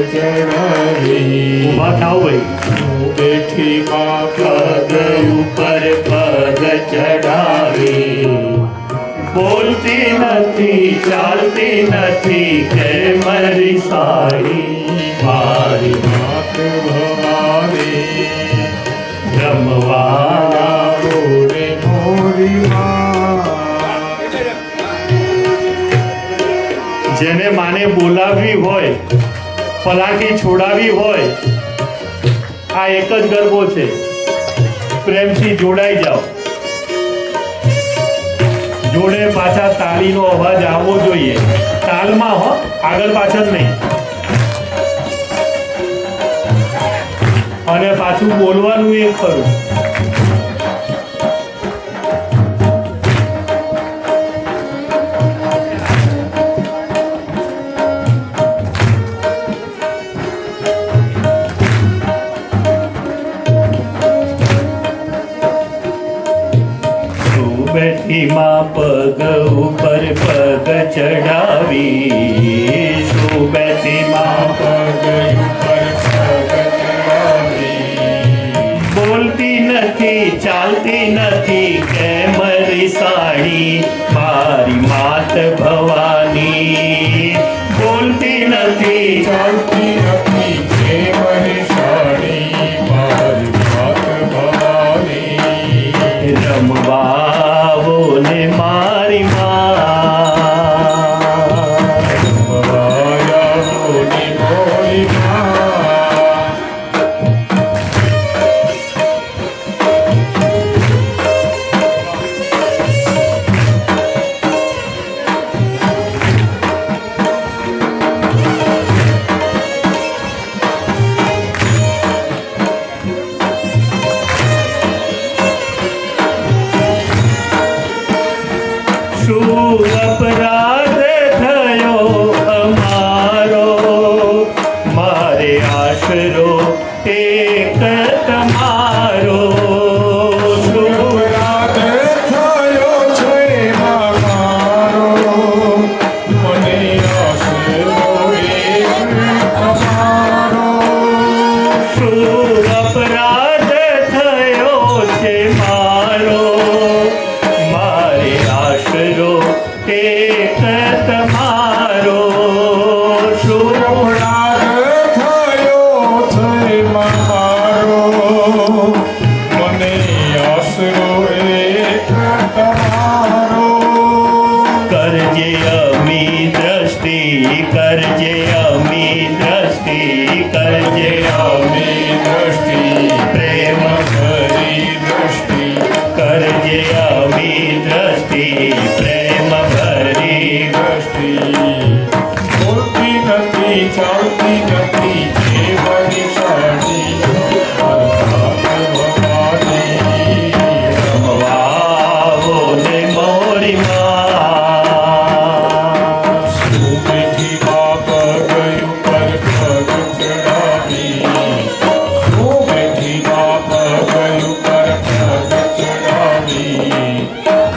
ચડાવી ઉભા થાવ ભાઈ બેઠી માં પગ ઉપર પગ ચડાવી બોલતી નથી ચાલતી નથી કે મારી સાડી મારી માત ભવાની રમવાના મોરે મોરી માં જેને માને બોલાવવી હોય પલાકી છોડાવી હોય આ એક જ ગરબો છે પ્રેમથી જોડાઈ જાઓ જોડે પાછા તાળીનો અવાજ આવવો જોઈએ તાલમાં હો આગળ પાછળ નહીં અને પાછું બોલવાનું એ ખરું બેઠીમાં પગ ઉપર પગ ચડાવી શું બેઠીમાં પગ ઉપર પગ ચડાવી બોલતી નથી ચાલતી નથી કે મારી સાડી મારી માત ભવાની બોલતી નથી ચાલતી નથી કે મારી સાડી મારી માત ભવાની રમવાવો ને મારી ભવાયાની મોરી માં શું અપરાધ થયો અમારો મારે આશરો એક તમારો શું અપરાધ થયો છે મારો મને આશરો એક તમારો શું અપરાધ થયો છે મારો મારે આશરો એક તમારો શું અપરાધ થયો છે મારો મને આશરો એક તમારો કરજે અમી દ્રષ્ટિ કરજે અમી દ્રષ્ટિ કરજે અમી દ્રષ્ટિ પ્રેમ ભરી દૃષ્ટિ કરજે અમી દ્રષ્ટિ પ્રેમ ભરી દૃષ્ટિ બોલતી નથી ચાલતી નથી જીવની સાડી ભવાની રમવાવો ને મોરી માં બેઠી બાપ ગયું પર પગ ચડાવી બેઠી બાપ ગયું પર પગ ચડાવી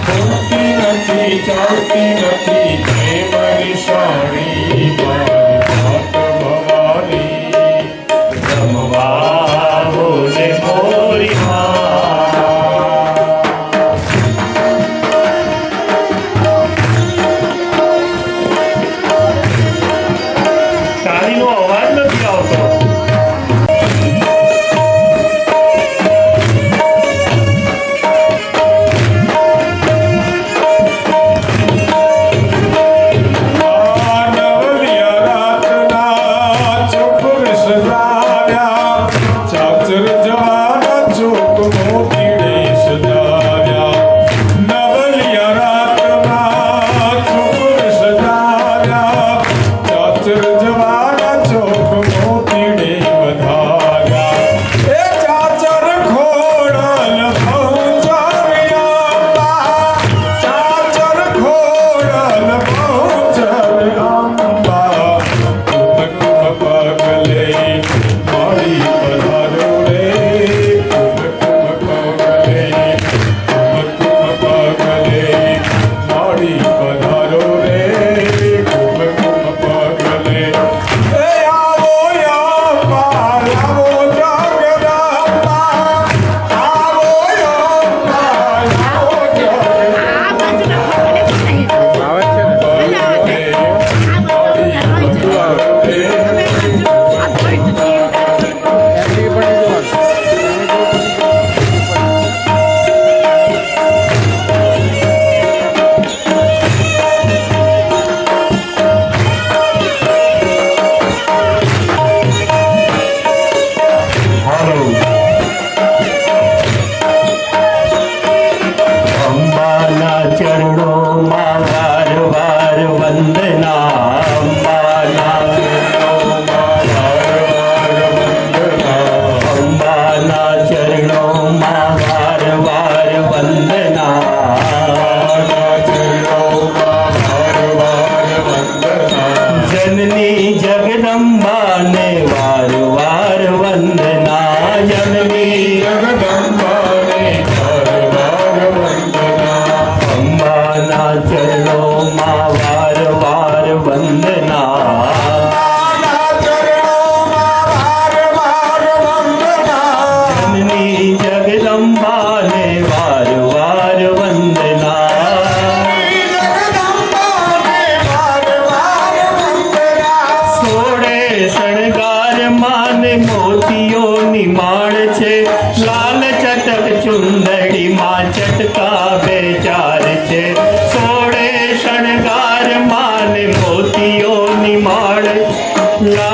બોલતી નથી ચાલતી નથી જીવની સાડી મારી માત ભવાની રમવાવો ને મોરી માં તાળીનો અવાજ નથી આવતો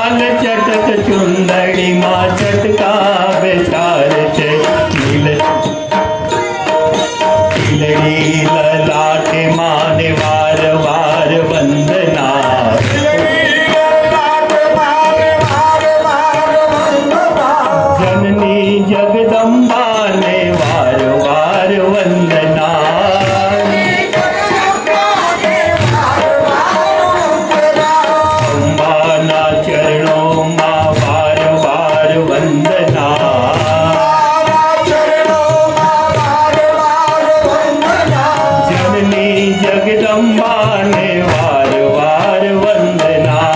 લાલ ચટક ચુંદડીમાં ચટકા બેચાર છે લીલડી લલાટે માને વાર વાર વંદના જનની જગદંબાને વાર વાર વંદના અંબાના ચરણોમાં વાર વાર વંદના જનની જગદંબાને વાર વાર વંદના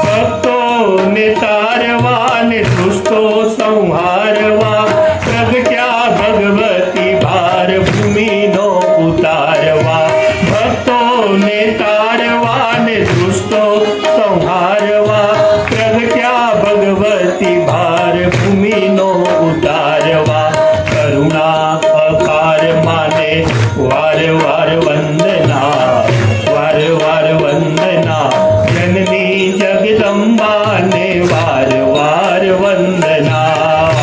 ભક્તોને તારવા ને દુષ્ટો સંહારવા પ્રગટ્યા ભગવતી ભાર ભૂમિનો ઉતારવા ભક્તોને તારવા ને દુષ્ટો સંહારવા પ્રગટ્યા ભગવતી ભાર ભૂમિનો ઉતારવા કરુણા અકાર માને વાર વાર વંદના વાર વાર વંદના જનની જગદંબાને વાર વાર વંદના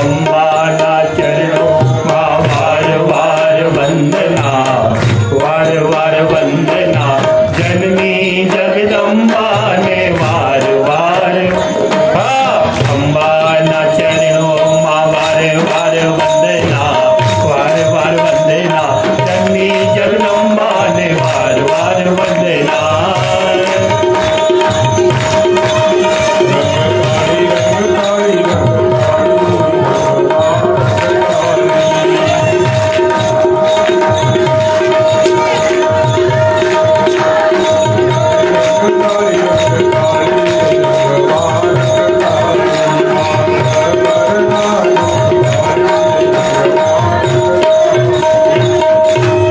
અંબાના ચરણોમાં વાર વાર વંદના વાર વાર વંદના જનની જગદંબાને વાર વાર અંબાના ચરણોમાં વાર વાર વંદના વાર વાર વંદના જનની જગદંબાને વાર વાર વંદના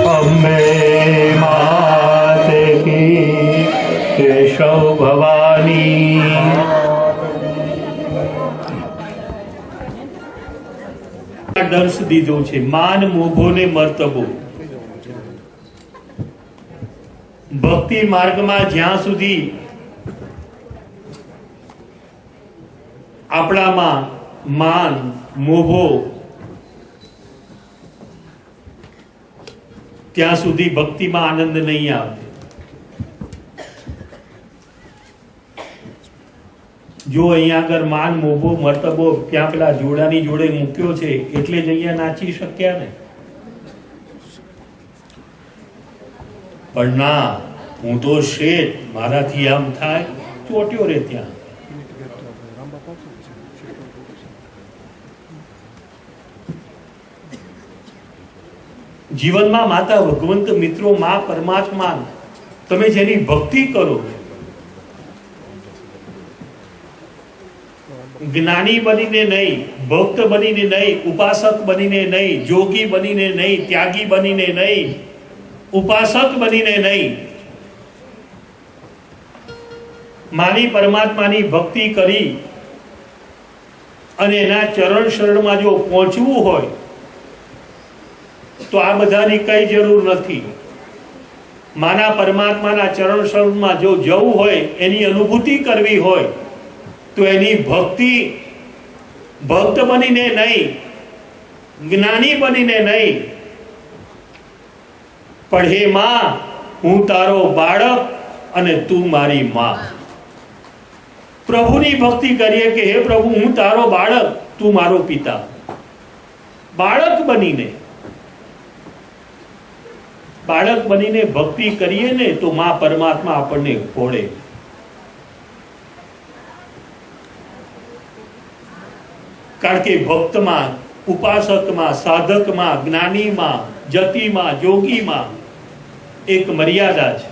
અંબે માતે કી કેશવ ભવાની દર્શ દીધો છે માન મોભો ને મર્તબો ભક્તિ માર્ગમાં જ્યાં સુધી આપણામાં માન મોભો ત્યાં સુધી ભક્તિમાં આનંદ નહીં આવે જો અહીંયા આગળ માન મોભો મર્તબો ત્યાં પેલા જોડાની જોડે મૂક્યો છે એટલે જ અહીંયા નાચી શક્યા ને પણ ના હું તો શેઠ મારાથી આમ થાય ચોટ્યો રે ત્યાં જીવનમાં માતા ભગવંત મિત્રો માં પરમાત્મા તમે જેની ભક્તિ કરો જ્ઞાની બનીને નહીં ભક્ત બનીને નહીં ઉપાસક બનીને નહીં જોગી બનીને નહીં ત્યાગી બનીને નહીં ઉપાસક બનીને નહીં માની પરમાત્માની ભક્તિ કરી અને એના ચરણ શરણમાં જો પહોંચવું હોય તો આ બધાની કઈ જરૂર નથી માના પરમાત્માના ચરણ શરણમાં જો જવું હોય એની અનુભૂતિ કરવી હોય તો એની ભક્તિ ભક્ત બનીને નહીં જ્ઞાની બનીને નહીં પણ હે માં હું તારો બાળક અને તું મારી માં પ્રભુની ભક્તિ કરીએ કે હે પ્રભુ હું તારો બાળક તું મારો પિતા બાળક બનીને ભક્તિ કરીએ ને તો માં પરમાત્મા આપણને ખોળે કારણ કે ભક્તમાં ઉપાસકમાં સાધકમાં જ્ઞાનીમાં જતિમાં જોગીમાં એક મર્યાદા છે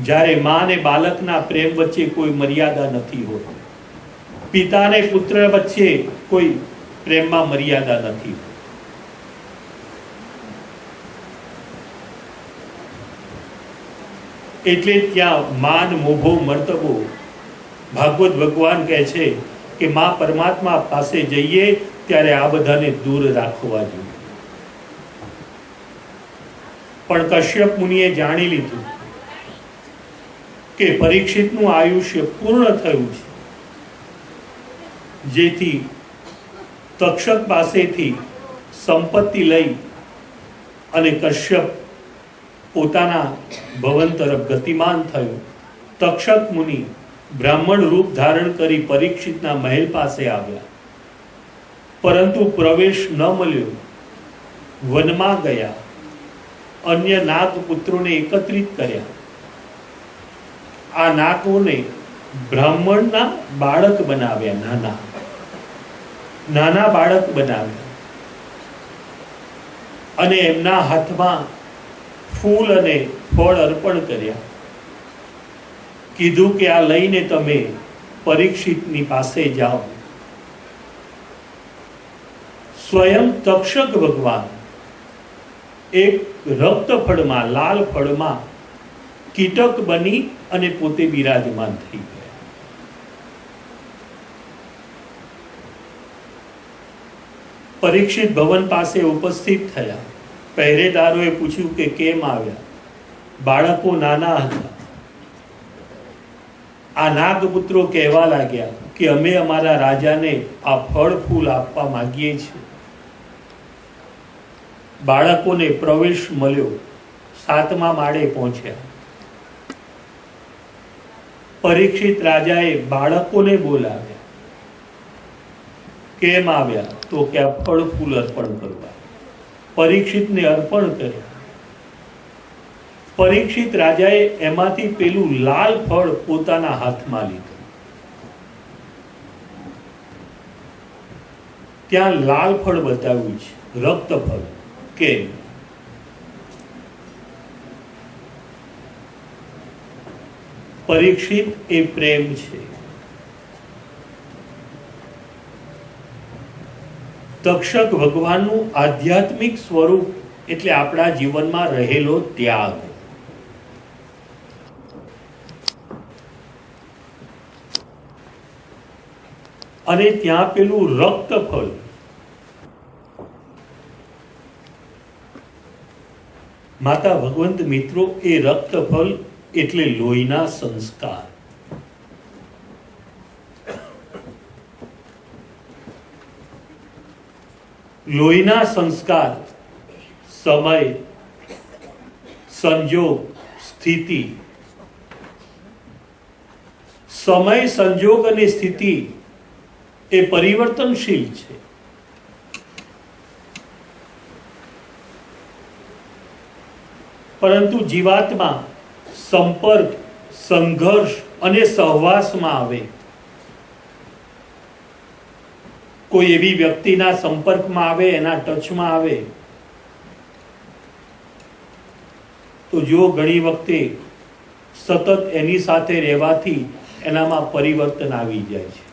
જ્યારે માં અને બાળકના પ્રેમ વચ્ચે કોઈ મર્યાદા નથી હોતી પિતા અને પુત્ર વચ્ચે કોઈ પ્રેમમાં મર્યાદા નથી એટલે ત્યાં માન મોભો મર્તબો ભાગવત ભગવાન કહે છે કે માં પરમાત્મા પાસે જઈએ ત્યારે આ બધાને દૂર રાખવા જોઈએ. પણ કશ્યપ મુનિએ જાણી લીધું કે પરીક્ષિતનું આયુષ્ય પૂર્ણ થયું છે, જેથી તક્ષક પાસેથી સંપત્તિ લઈ અને કશ્યપ પોતાના ભવન તરફ ગતિમાન થયો. તક્ષક મુનિ બ્રાહ્મણ રૂપ ધારણ કરી પરીક્ષિતના મહેલ પાસે આવ્યા, પરંતુ પ્રવેશ ન મળ્યો. વનમાં ગયા, અન્ય નાગ પુત્રોને એકત્રિત કર્યા. આ નાગોને બ્રાહ્મણના બાળક બનાવ્યા, નાના બાળક બનાવ્યા, અને એમના હાથમાં ફૂલ અને ફળ અર્પણ કર્યા. કીધું કે આ લઈને તમે પરીક્ષિતની પાસે જાઓ. સ્વયં તક્ષક ભગવાન એક રક્ત ફળમાં, લાલ ફળમાં કીટક બની અને પોતે બિરાજમાન થઈ ગયા. પરીક્ષિત ભવન પાસે ઉપસ્થિત થયા. પહેરેદારોએ પૂછ્યું કે કેમ આવ્યા? બાળકો નાના હતા. આ નાગપુત્રો કહેવા લાગ્યા કે અમે અમારા રાજાને આ ફળ ફૂલ આપવા માંગીએ છીએ. બાળકોને પ્રવેશ મળ્યો, 7મા માળે પહોંચ્યા. પરીક્ષિત રાજાએ બાળકોને બોલાવ્યા. કેમ આવ્યા? તો કે આ ફળ ફૂલ અર્પણ કરવા. પરીક્ષિતને અર્પણ કર્યા. પરીક્ષિત રાજાએ એમાંથી પેલું લાલ ફળ પોતાના હાથમાં લીધું. ત્યાં લાલ ફળ બતાવ્યું છે, રક્ત ફળ. કેમ? પરીક્ષિત એ પ્રેમ છે. તક્ષક ભગવાનનું આધ્યાત્મિક સ્વરૂપ એટલે આપણા જીવનમાં રહેલો ત્યાગ. અને ત્યાં પેલું રક્ત ફળ, માતા ભગવંત મિત્રો, એ રક્ત ફળ એટલે લોહીના સંસ્કાર. લોહીના સંસ્કાર સમય, સંજોગ, સ્થિતિ. સમય, સંજોગ અને સ્થિતિ એ પરિવર્તનશીલ છે. પરંતુ જીવાત્મા સંપર્ક, સંઘર્ષ અને સહવાસમાં આવે. કોઈ એવી વ્યક્તિના સંપર્કમાં આવે, એના ટચમાં આવે, તો જો ઘણી વખતે સતત એની સાથે રહેવાથી એનામાં પરિવર્તન આવી જાય છે.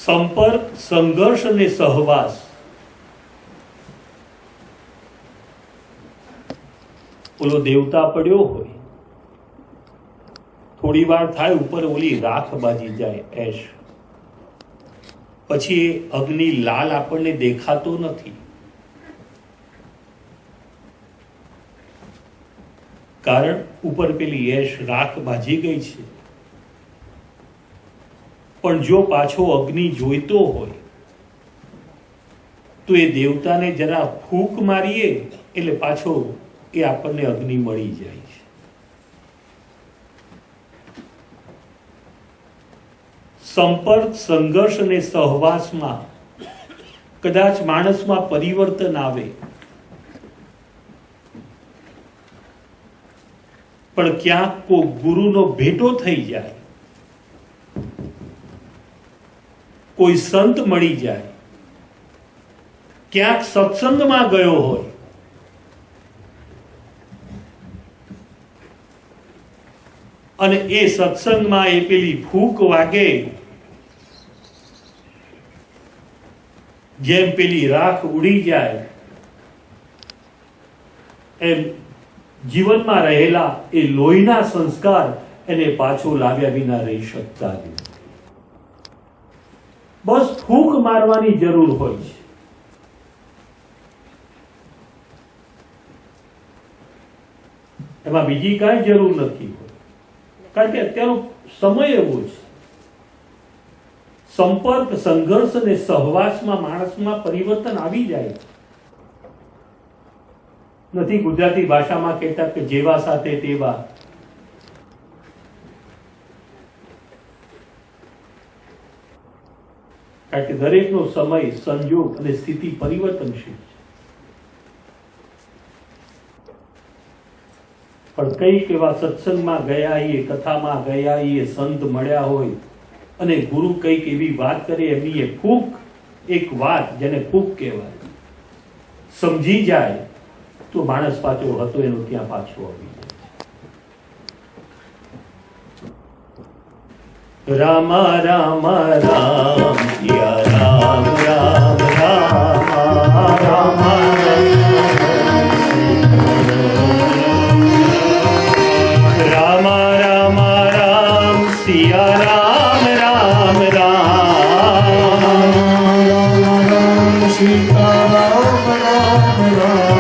સંપર્ક, સંઘર્ષ અને સહવાસ. ઓલો દેવતા પડ્યો હોય, થોડી વાર થાય ઉપર ઓલી રાખ બાજી જાય, એશ. પછી એ અગ્નિ લાલ આપણને દેખાતો નથી, કારણ ઉપર પેલી એશ, રાખ બાજી ગઈ છે. પણ જો પાછો અગ્નિ જોઈતો હોય તો એ દેવતાને જરા ફૂંક મારીએ એટલે પાછો એ આપણને અગ્નિ મળી જાય છે. સંપર્ક, સંઘર્ષ અને સહવાસમાં કદાચ માણસમાં પરિવર્તન આવે, પણ ક્યાંક કોઈ ગુરુનો ભેટો થઈ જાય, કોઈ સંત મળી જાય, ક્યાંક સત્સંગમાં ગયો હોય, અને એ સત્સંગમાં એ પેલી ફૂંક વાગે, જેમ પેલી રાખ ઉડી જાય, એમ જીવનમાં રહેલા એ લોહીના સંસ્કાર એને પાછો લાવ્યા વિના રહી શકતા નથી. બસ ફૂંક મારવાની જરૂર હોય છે. એમાં બીજી કાંઈ જરૂર નથી, કારણ કે અત્યારનો સમય એવો છે. સંપર્ક, સંઘર્ષ અને સહવાસમાં માણસમાં પરિવર્તન આવી જાય. નથી ગુજરાતી ભાષામાં કહેતા કે જેવા સાથે તેવા. કારણ કે દરેકનો સમય, સંજોગ અને સ્થિતિ પરિવર્તનશીલ છે. પણ કઈક એવા સત્સંગમાં ગયા એ, કથામાં ગયા એ, સંત મળ્યા હોય અને ગુરુ કઈક એવી વાત કરે, એમની એ ફૂંક, એક વાત જેને ફૂંક કહેવાય, સમજી જાય તો માણસ પાછો હતો એનો ત્યાં પાછો આવી જાય. રામ રામ રામ યા રામ રામ રામ રામ રામ રામ રામ સિયા રામ રામ રામ સીતા રામ રામ રામ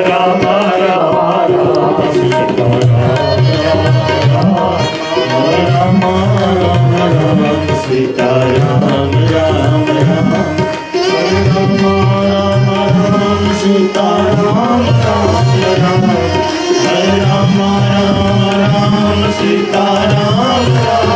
રામ રામ રામ સીતા રામ રામ રામ સીતા રામ રામ રામ સીતા રામ રામ રામ સીતા રામ રામ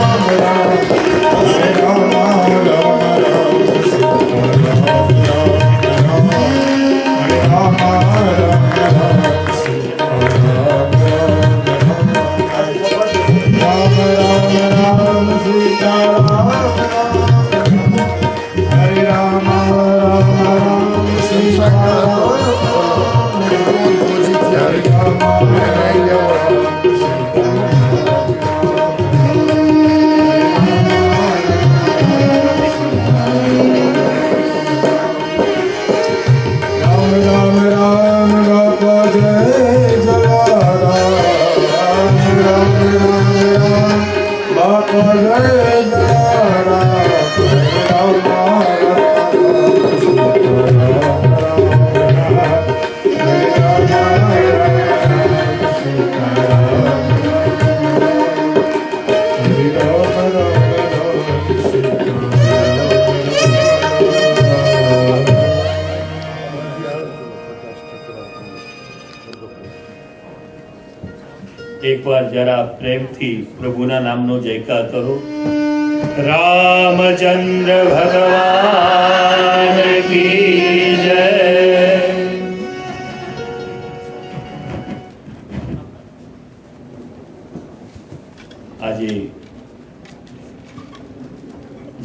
એક વાર જરા પ્રેમથી પ્રભુના નામનો જયકાર કરો. રામચંદ્ર ભગવાન કી જય. આજે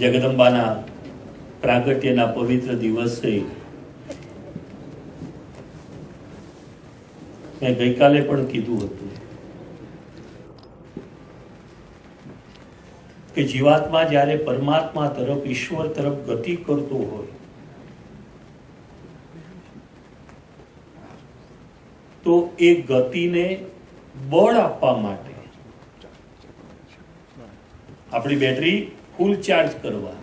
જગદંબાના પ્રાગટ્યના પવિત્ર દિવસે મેં ગઈકાલે પણ કીધું હતું કે જીવાત્મા જ્યારે પરમાત્મા તરફ, ઈશ્વર તરફ ગતિ કરતો હોય તો એ ગતિને બળ આપવા માટે આપણી બેટરી ફૂલ ચાર્જ કરવા,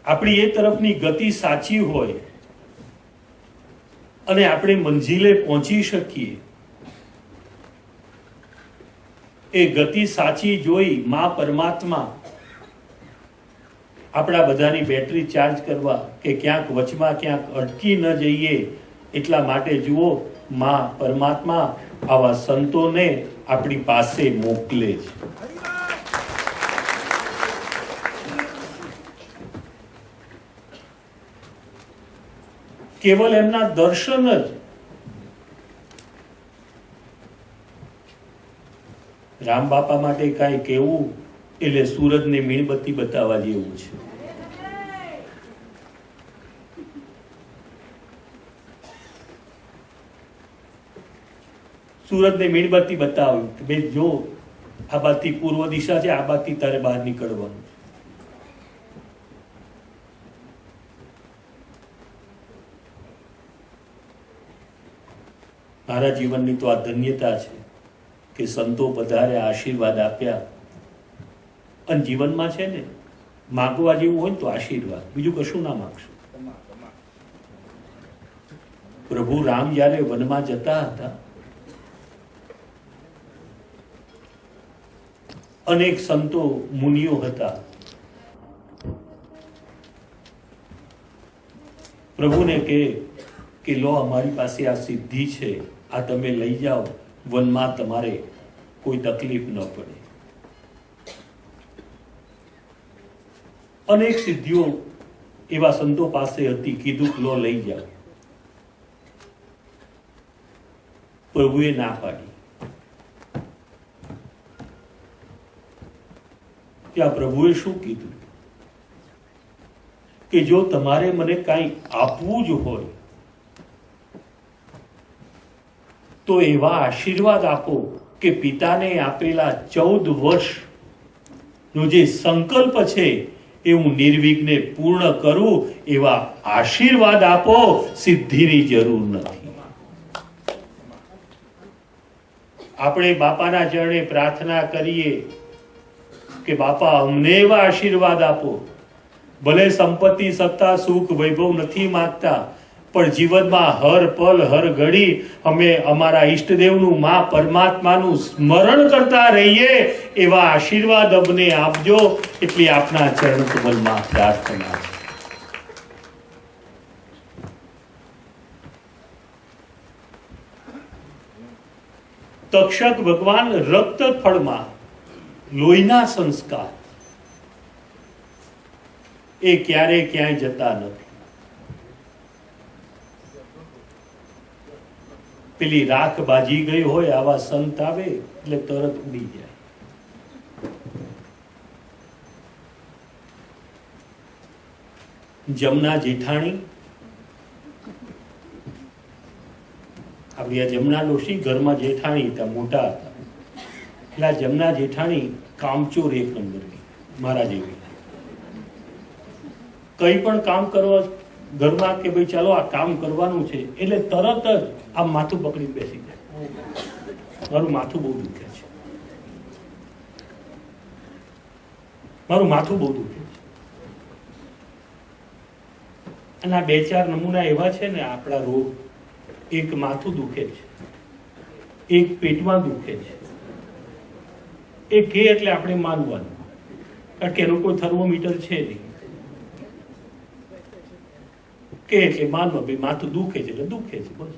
આપણી એ તરફની ગતિ સાચી હોય અને આપણે મંજિલે પહોંચી શકીએ, એ ગતિ સાચી જોઈ માં પરમાત્મા આપણા બધાની બેટરી ચાર્જ કરવા કે ક્યાંક વચમાં ક્યાંક અટકી ન જઈએ એટલા માટે જુઓ માં પરમાત્મા આવા સંતોને આપણી પાસે મોકલે છે. કેવલ એમના દર્શન જ રામ બાપા માટે કાંઈ કેવું એટલે સૂરજને મીણબત્તી બતાવવા જેવું છે. સૂરજને મીણબત્તી બતાવ્યું કે ભાઈ જો આ બાજુથી પૂર્વ દિશા છે, આ બાજુથી તારે બહાર નીકળવાનું. મારા જીવનની તો આ ધન્યતા છે કે સંતો પધારે, આશીર્વાદ આપ્યા અને જીવનમાં છે ને, માગવા જેવું હોય ને તો આશીર્વાદ, બીજું કશું ના માગશો. પ્રભુ રામ જ્યારે વનમાં જતા હતા, અનેક સંતો મુનિઓ હતા. પ્રભુને કે લો, અમારી પાસે આ સિદ્ધિ છે, આ તમે લઈ જાઓ, વનમાં તમારે કોઈ તકલીફ ન પડે. અનેક સિદ્ધિઓ એવા સંતો પાસે હતી. કીધું લો લઈ જાઓ. પ્રભુએ ના પાડી. ત્યાં પ્રભુએ શું કીધું કે જો તમારે મને કાંઈ આપવું જ હોય તો એવા આશીર્વાદ આપો કે પિતાને આપેલા 14 વર્ષનો જે સંકલ્પ છે એ હું નિર્વિઘ્ને પૂર્ણ કરું. એવા આશીર્વાદ આપો, સિદ્ધિની જરૂર નથી. આપણે બાપાના ચરણે પ્રાર્થના કરીએ કે બાપા અમને એવા આશીર્વાદ આપો. ભલે સંપત્તિ, સત્તા, સુખ, વૈભવ નથી માંગતા, પણ જીવનમાં હર પલ હર ઘડી અમે અમારા ઈષ્ટદેવનું, મા પરમાત્માનું સ્મરણ કરતા રહીએ. એવા આશીર્વાદ અમને આપજો. એટલી આપના ચરણ કમલમાં પ્રાર્થના છે. તક્ષક ભગવાન રક્ત ફળમાં લોહીના સંસ્કાર એ ક્યારે ક્યાંય જતા નથી. પેલી રાખ બાજી ગઈ હોય આવા સંત આવે એટલે તરત ઉડી જાય. જમના જેઠાણી, આપણી આ જમના ડોશી ઘરમાં જેઠાણી હતા, મોટા હતા. એટલે આ જમના જેઠાણી કામચોર એક નંબરની, મારા જેવી. કઈ પણ કામ કરવા ઘરમાં કે ભાઈ ચાલો આ કામ કરવાનું છે એટલે તરત જ આમ માથું પકડીને બેસી જાય. મારું માથું બહુ દુખે છે, મારું માથું બહુ દુખે છે. અને આ 2-4 નમૂના એવા છે ને આપણા રોગ. એક માથું દુખે છે, એક પેટમાં દુખે છે. એ કે એટલે આપણે માનવાનું, કારણ કે એનું કોઈ થર્મોમીટર છે નહીં. કે એટલે માનવા ભાઈ માથું દુખે છે એટલે દુખે છે, બસ.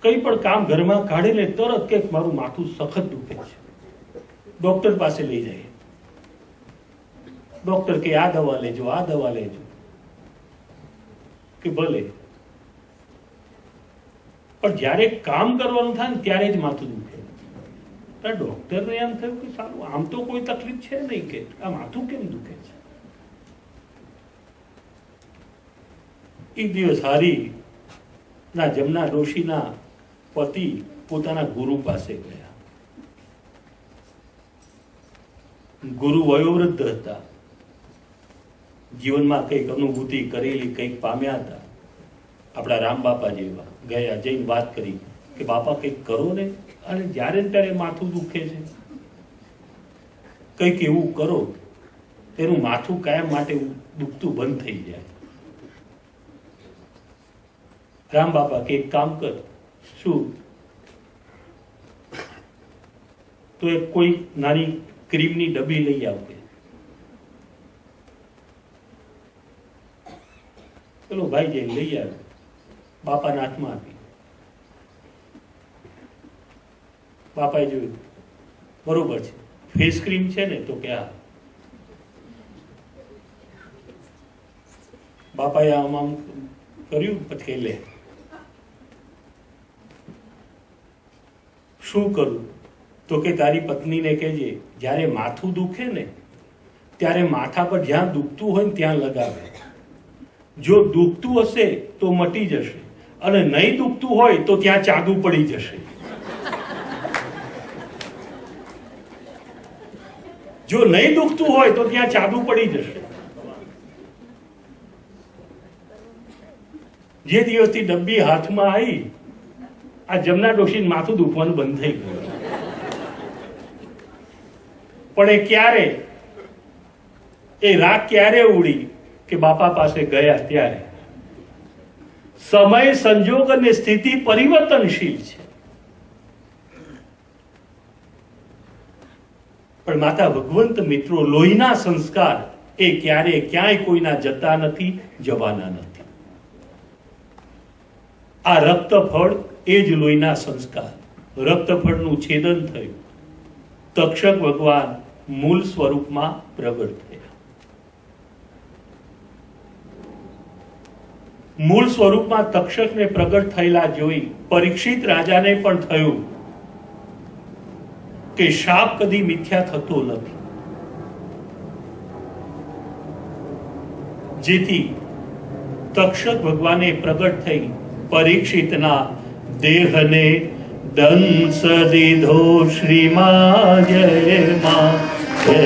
કઈ પણ કામ ઘરમાં કાઢી લે તરત કે મારું માથું સખત દુખે છે. ડોક્ટર પાસે લઈ જાય, ડોક્ટર કે આ દવા લેજો, આ દવા લેજો. કે ભલે, પણ જ્યારે કામ કરવાનું થાય ને ત્યારે જ માથું દુખે. ડોક્ટરને એમ થયું કે સારું, આમ તો કોઈ તકલીફ છે નહીં, કે આ માથું કેમ દુખે છે. એક દિવસ હારી ના જમના ડોશીના પતિ પોતાના ગુરુ પાસે ગયા. ગુરુ વયોવૃદ્ધ હતા, જીવનમાં કંઈક અનુભૂતિ કરેલી, કંઈક પામ્યા હતા. આપણા રામ બાપા જેવા ગયા, જઈને વાત કરી કે બાપા કંઈક કરો ને, અને જ્યારે ત્યારે માથું દુખે છે, કંઈક એવું કરો તેનું માથું કાયમ માટે દુખતું બંધ થઈ જાય. રામ બાપા કે એક કામ કર. શું? તો એક કોઈ નાની ક્રીમની ડબ્બી લઈ આવજે. પેલો ભાઈ જઈને લઈ આવે, બાપાના હાથમાં આપી. બાપાએ જોયું, બરોબર છે, ફેસ ક્રીમ છે ને, તો કે હા. બાપાએ આમ આમ કર્યું, પછી લે. શું કરું? તો કે તારી પત્નીને કહેજે જ્યારે માથું દુખે ને ત્યારે માથા પર જ્યાં દુખતું હોય ને ત્યાં લગાવે. જો દુખતું હશે તો મટી જશે, અને નહીં દુખતું હોય તો ત્યાં ચાદુ પડી જશે. જો નહીં દુખતું હોય તો ત્યાં ચાદુ પડી જશે. જે દિવસથી ડબ્બી હાથમાં આવી, આ જમના ડોશીને માથું દુખવાનું બંધ થઈ ગયું. પણ એ ક્યારે, એ રાખ ક્યારે ઉડી કે બાપા પાસે ગયા ત્યારે. સમય, સંજોગ અને સ્થિતિ પરિવર્તનશીલ છે, પણ માતા ભગવંત મિત્રો, લોહીના સંસ્કાર એ ક્યારે ક્યાંય કોઈના જતા નથી, જવાના નથી. આ રક્તફળ એ જ લોહીના સંસ્કાર. રક્તફળનું છેદન થયું, તક્ષક ભગવાન મૂળ સ્વરૂપમાં પ્રગટ થયા. મૂળ સ્વરૂપમાં તક્ષકને પ્રગટ થયેલા જોઈ પરીક્ષિત રાજાને પણ થયું કે શાપ કદી મિથ્યા થતો નથી. જેથી તક્ષક ભગવાને પ્રગટ થઈ પરીક્ષિતના દેહને દંશ દીધો શ્રીમાં જય માં જય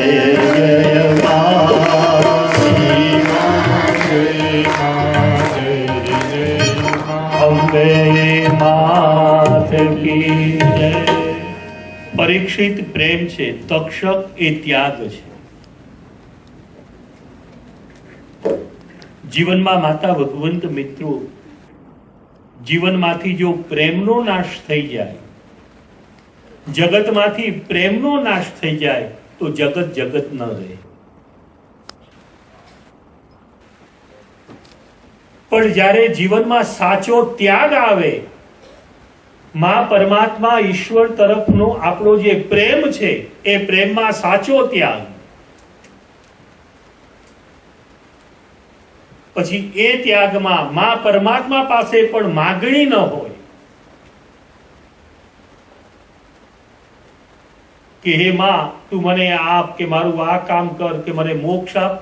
જય માં અંબે માત કી જય. પરીક્ષિત પ્રેમ છે, તક્ષક એ ત્યાગ છે. જીવનમાં માતા ભગવંત મિત્રો, જીવનમાંથી જો પ્રેમનો નાશ થઈ જાય, જગતમાંથી પ્રેમનો નાશ થઈ જાય તો જગત જગત ન રહે. પણ જ્યારે જીવનમાં સાચો ત્યાગ આવે, માં પરમાત્મા ઈશ્વર તરફનો આપણો જે પ્રેમ છે એ પ્રેમમાં સાચો ત્યાગ, પછી એ ત્યાગમાં માં પરમાત્મા પાસે પણ માગણી ન હોય કે હે માં તું મને આપ, કે મારું આ કામ કર, કે મને મોક્ષ આપ.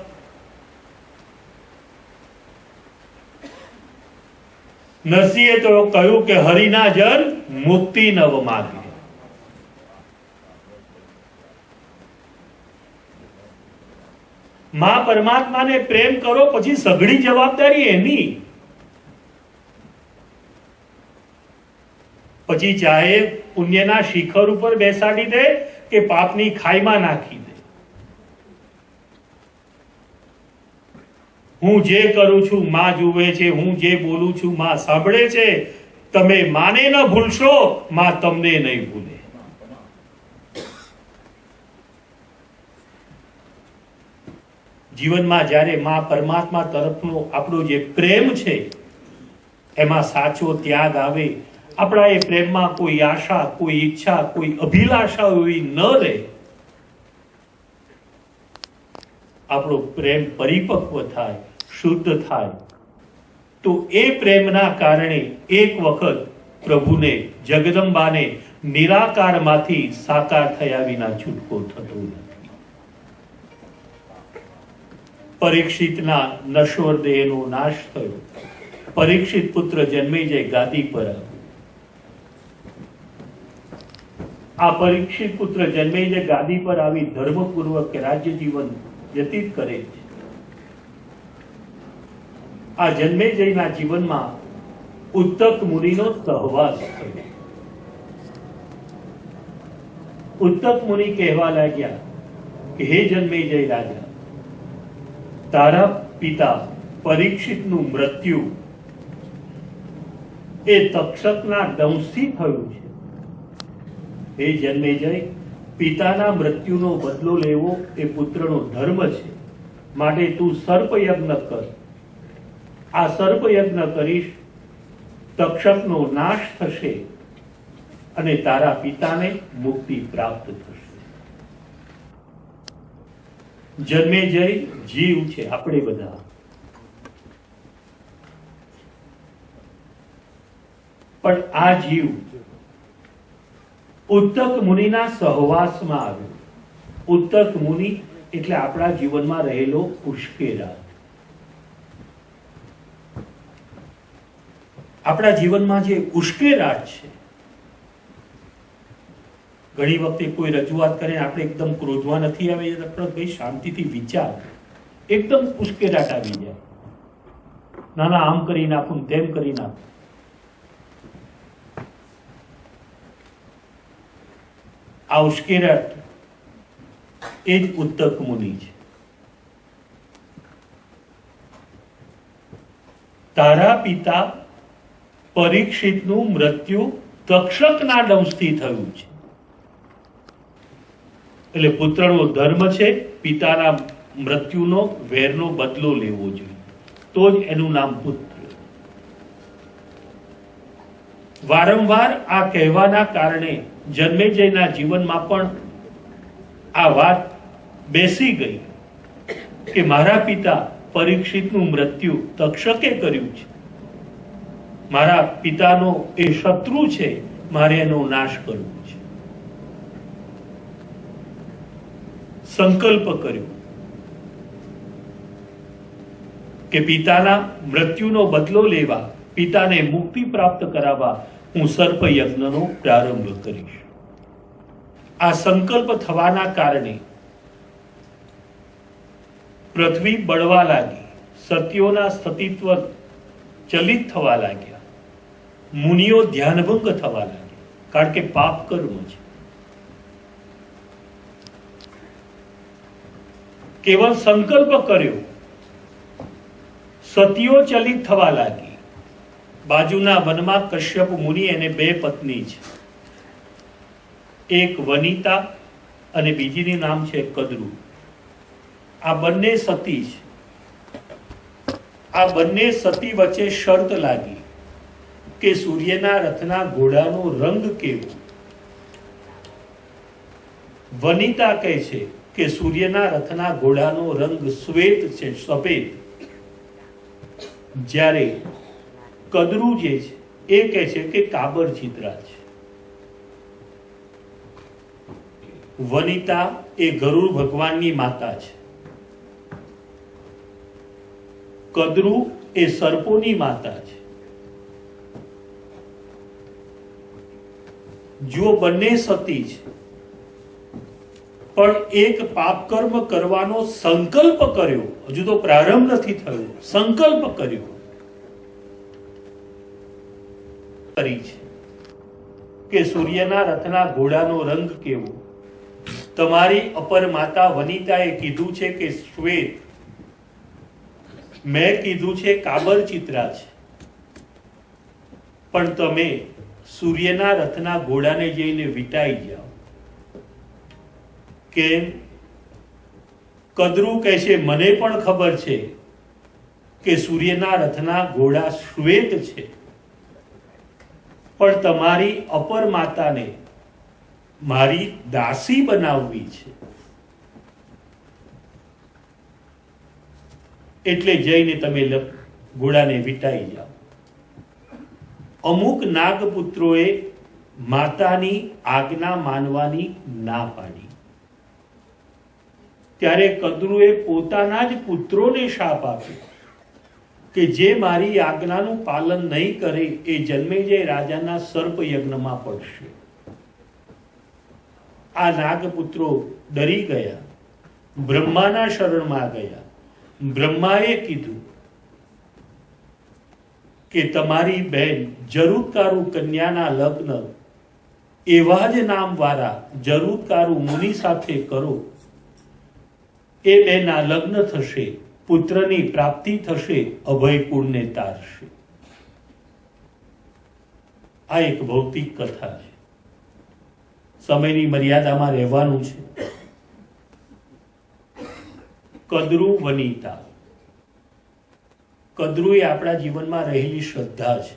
નરસિંહે તો કહ્યું કે હરિના જન મુક્તિ નવ માગે. માં પરમાત્માને પ્રેમ કરો, પછી સઘળી જવાબદારી એની. પછી ચાહે પુણ્યના શિખર ઉપર બેસાડી દે કે પાપની ખાઈમાં નાખી દે. હું જે કરું છું માં જુએ છે, હું જે બોલું છું માં સાંભળે છે. તમે માને ન ભૂલશો, માં તમને નહીં ભૂલે. જીવનમાં જ્યારે માં પરમાત્મા તરફનો આપણો જે પ્રેમ છે એમાં સાચો ત્યાગ આવે, આપણા એ પ્રેમમાં કોઈ આશા, કોઈ ઈચ્છા, કોઈ અભિલાષા એવી ન રહે, આપણો પ્રેમ પરિપક્વ થાય, શુદ્ધ થાય, તો એ પ્રેમના કારણે એક વખત પ્રભુને, જગદંબાને નિરાકારમાંથી સાકાર થયા વિના છૂટકો થતો નથી. પરીક્ષિતના નશ્વર દેહનો નાશ થયો. પરીક્ષિત પુત્ર જન્મેજય ગાદી પર આવ્યો. આ પરીક્ષિત પુત્ર જન્મેજય ગાદી પર આવી ધર્મપૂર્વક રાજ્ય જીવન વ્યતીત કરે છે. આ જન્મેજયના જીવનમાં ઉત્તક મુનિનો સહવાસ થયો. ઉત્તક મુનિ કહેવા લાગ્યા કે હે જન્મેજય રાજા, તારા પિતા પરીક્ષિતનું મૃત્યુ એ તક્ષકના દંશથી થયું છે. હે જન્મેજય, પિતાના મૃત્યુનો બદલો લેવો એ પુત્રનો ધર્મ છે. માટે તું સર્પયજ્ઞ કર. આ સર્પયજ્ઞ કરીશ, તક્ષકનો નાશ થશે અને તારા પિતાને મુક્તિ પ્રાપ્ત થશે. જન્મેજય જીવ છે, આપણે બધા. પણ આ જીવ ઉત્તક મુનિના સહવાસમાં આવ્યો. ઉત્તક મુનિ એટલે આપણા જીવનમાં રહેલો ઉશ્કેરાટ. આપણા જીવનમાં જે ઉશ્કેરાટ છે, ઘણી વખતે કોઈ રજૂઆત કરે, આપણે એકદમ ક્રોધમાં નથી આવે, ભાઈ શાંતિથી વિચાર, એકદમ ઉશ્કેરાટ આવી જાય. ના ના, આમ કરી નાખું, તેમ કરી નાખું. આ ઉશ્કેરાટ એ જ ઉત્તક મુનિ છે. તારા પિતા પરીક્ષિતનું મૃત્યુ તક્ષકના દંશથી થયું છે. એટલે પુત્રનો ધર્મ છે પિતાના મૃત્યુનો વેરનો બદલો લેવો જોઈએ, તો જ એનું નામ પુત્ર. વારંવાર આ કહેવાના કારણે જન્મેજયના જીવનમાં પણ આ વાત બેસી ગઈ કે મારા પિતા પરીક્ષિતનું મૃત્યુ તક્ષકે કર્યું છે, મારા પિતાનો એ શત્રુ છે, મારે એનો નાશ કરવો છે. સંકલ્પ કર્યો કે પિતાના મૃત્યુનો બદલો લેવા, પિતાને મુક્તિ પ્રાપ્ત કરાવવા હું સર્પ યજ્ઞનો પ્રારંભ કરીશ. આ સંકલ્પ થવાના કારણે પૃથ્વી બળવા લાગી, સત્યોના સતીત્વ ચલિત થવા લાગ્યા, મુનિઓ ધ્યાનભંગ થવા લાગ્યા, કારણ કે પાપ કર્મ છે. કેવલ સંકલ્પ કર્યો, સતીઓ ચલિત થવા લાગી. બાજુના વનમાં કશ્યપ મુનિ એને બે પત્ની છે, એક વનિતા અને બીજીની નામ છે કદ્રુ. આ બંને સતી છે. આ બંને સતી વચ્ચે શરત લાગી કે સૂર્યના રથના ઘોડાનો રંગ કેવો. વનિતા કહે છે કે સૂર્યના રથના ઘોડાનો રંગ શ્વેત છે, સફેદ. જ્યારે કદ્રુ જે છે એ કહે છે કે કાબર ચિત્રા છે. વનિતા એ ગરુડ ભગવાનની માતા છે, કદ્રુ એ સર્પોની માતા છે. જો બંને સતી છે, પણ એક પાપ કર્મ કરવાનો સંકલ્પ કર્યો, હજુ તો પ્રારંભ નથી થયો, સંકલ્પ કર્યો કરી છે કે સૂર્યના રથના ઘોડાનો રંગ કેવો. તમારી અપર માતા વનિતાએ કીધું છે કે શ્વેત, મેં કીધું છે કાબર ચિત્રા છે, પણ તમે સૂર્યના રથના ઘોડાને જઈને વિટાઈ જાઓ. કેમ? કદ્રુ કહે છે મને પણ ખબર છે કે સૂર્યના રથના ઘોડા શ્વેત છે, પણ તમારી અપર માતાને મારી દાસી બનાવવી છે, એટલે જઈને તમે ઘોડાને વિટાઈ જાઓ. અમુક નાગપુત્રોએ માતાની આજ્ઞા માનવાની ના પાડી. ત્યારે કદ્રુએ પોતાના જ પુત્રોને શાપ આપ્યો કે જે મારી આજ્ઞાનું પાલન નહીં કરે એ જન્મેજય રાજાના સર્પ યજ્ઞમાં પડશે. આ નાગપુત્રો ડરી ગયા, બ્રહ્માના શરણમાં ગયા. બ્રહ્માએ કીધું કે તમારી બહેન જરુત્કારુ કન્યાના લગ્ન એવા જ નામ વાળા જરુત્કારુ મુનિ સાથે કરો, એ બેના લગ્ન થશે, પુત્રની પ્રાપ્તિ થશે, અભયકુળને તારશે. આ એક ભૌતિક કથા છે, સમયની મર્યાદામાં રહેવાનું છે. કદ્રુ વનિતા. કદ્રુ એ આપણા જીવનમાં રહેલી શ્રદ્ધા છે.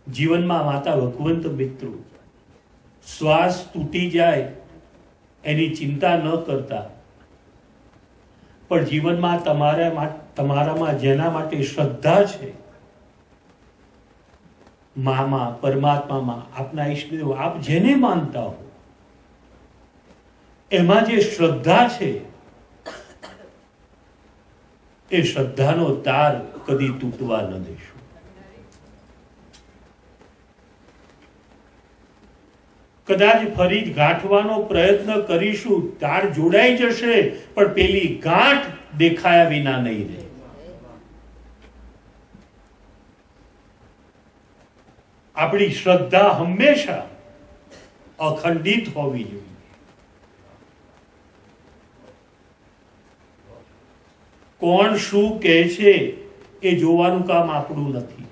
જીવનમાં માતા ભગવંત મિત્રો, શ્વાસ તૂટી જાય એની ચિંતા ન કરતા, પણ જીવનમાં તમારામાં જેના માટે શ્રદ્ધા છે, મામાં, પરમાત્મામાં, આપના ઈષ્ટદેવ, આપ જેને માનતા હો, એમાં જે શ્રદ્ધા છે એ શ્રદ્ધાનો તાર કદી તૂટવા ન દેશો. કદાચ ફરી ગાંઠવાનો પ્રયત્ન કરીશું, તાર જોડાઈ જશે, પણ પેલી ગાંઠ દેખાયા વિના નહીં રહે. આપણી શ્રદ્ધા હંમેશા અખંડિત હોવી જોઈએ. કોણ શું કહે છે એ જોવાનું કામ આપણું નથી.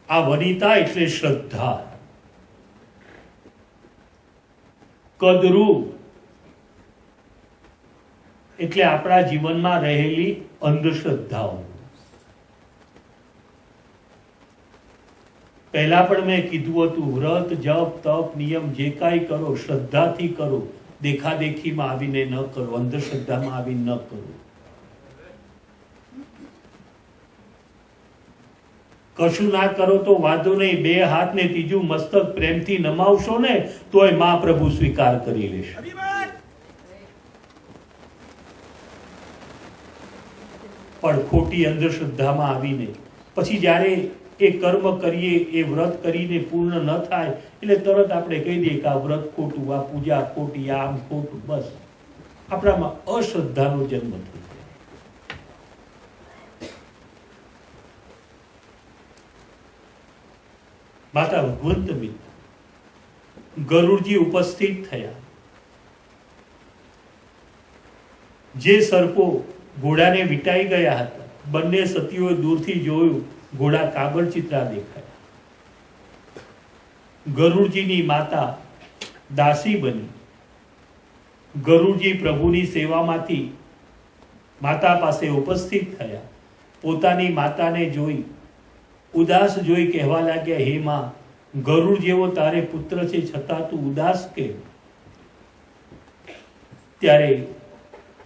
આ વનિતા એટલે શ્રદ્ધા. કદરૂ એટલે આપણા જીવનમાં રહેલી અંધશ્રદ્ધાઓ. પહેલા પણ મેં કીધું હતું, વ્રત જપ તપ નિયમ જે કાંઈ કરો શ્રદ્ધાથી કરો, દેખાદેખીમાં આવીને ન કરો, અંધશ્રદ્ધામાં આવીને ન કરો. કશું ના કરો તો વાંધો નહીં, બે હાથ ને ત્રીજું મસ્તક પ્રેમથી નમાવશો ને તોય મા પ્રભુ સ્વીકાર કરી લેશે. પણ ખોટી અંધશ્રદ્ધામાં આવીને પછી જ્યારે એ કર્મ કરીએ, એ વ્રત કરીને પૂર્ણ ન થાય એટલે તરત આપણે કહી દઈએ કે આ વ્રત ખોટું, આ પૂજા ખોટી, આમ ખોટું. બસ આપણામાં અશ્રદ્ધાનો જન્મ થઈ જાય. માતા ભગવંત ગરુડજી ઉપસ્થિત થયા. જે સર્પો ઘોડાને વીંટાઈ ગયા હતા, બંને સતીઓએ દૂરથી જોયું, ઘોડા કાગળચિત્રા દેખાયા. ગરુડજીની માતા દાસી બની. ગરુડજી પ્રભુની સેવામાંથી માતા પાસે ઉપસ્થિત થયા. પોતાની માતાને જોઈ ઉદાસ જોઈ કહેવા લાગ્યા, હે માં, ગરુડ જેવો તારે પુત્ર છે છતાં તું ઉદાસ કેમ? ત્યારે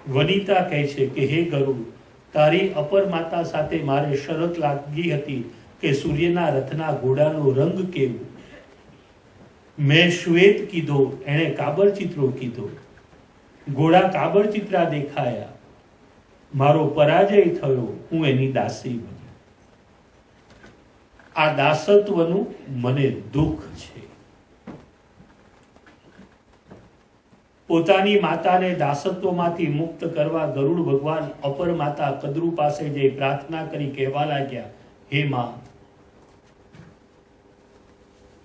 વનિતા કહે છે કે હે ગરુડ, તારી અપર માતા સાથે મારે શરત લાગી હતી કે સૂર્યના રથના ઘોડાનો રંગ કેવો. મેં શ્વેત કીધો, એણે કાબરચિત્રો કીધો. ઘોડા કાબરચિત્રા દેખાયા. મારો પરાજય થયો, હું એની દાસી બની. આ દાસત્વનું મને દુઃખ છે. પોતાની માતાને દાસત્વમાંથી મુક્ત કરવા ગરુડ ભગવાન અપર માતા કદ્રુ પાસે જઈ પ્રાર્થના કરી કહેવા લાગ્યા, હે માં,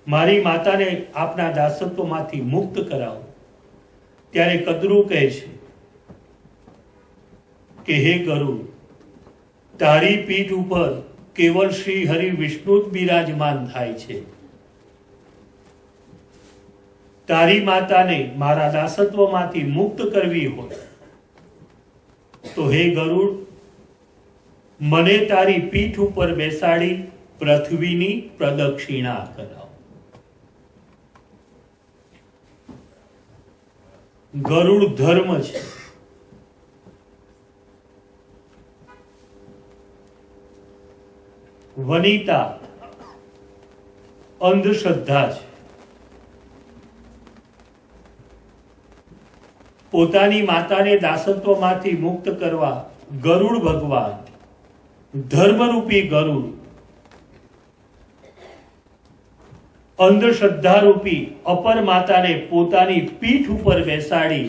મારી માતાને આપના દાસત્વમાંથી મુક્ત કરાવો. ત્યારે કદ્રુ કહે છે કે હે ગરુડ, તારી પીઠ ઉપર કેવળ શ્રી હરિ વિષ્ણુ જ બિરાજમાન થાય છે. તારી માતાને મારા દાસત્વમાંથી મુક્ત કરવી હોય તો હે ગરુડ, મને તારી પીઠ ઉપર બેસાડી પૃથ્વીની પ્રદક્ષિણા કરાવ. ગરુડ ધર્મ છે. વનિતા અંધશ્રદ્ધા છે. પોતાની માતાને દાસત્વમાંથી મુક્ત કરવા ગરુડ ભગવાન, ધર્મરૂપી ગરુડ, અંધશ્રદ્ધારૂપી અપર માતાને પોતાની પીઠ ઉપર બેસાડી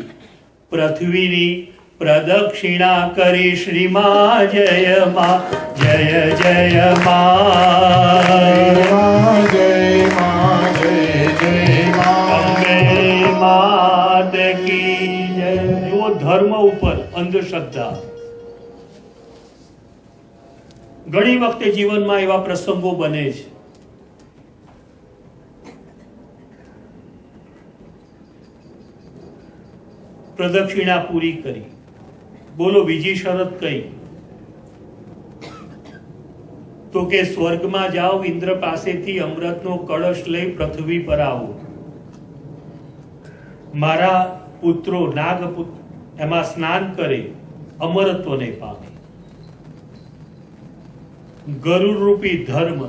પૃથ્વીની પ્રદક્ષિણા કરી. શ્રીમા જય માં, જય જય માં, જય માં, જય જય માં. અંબે માત કી જય. એવો ધર્મ ઉપર અંધશ્રદ્ધા. ઘણી વખતે જીવનમાં એવા પ્રસંગો બને છે. પ્રદક્ષિણા પૂરી કરી, બોલો બીજી શરત કઈ? તો કે સ્વર્ગમાં જાઓ, ઇન્દ્ર પાસેથી અમૃતનો કળશ લઈ પૃથ્વી પર આવો. મારા પુત્રો નાગપુત્ર એમાં સ્નાન કરે, અમરત્વને પામે. ગરુડ રૂપી ધર્મ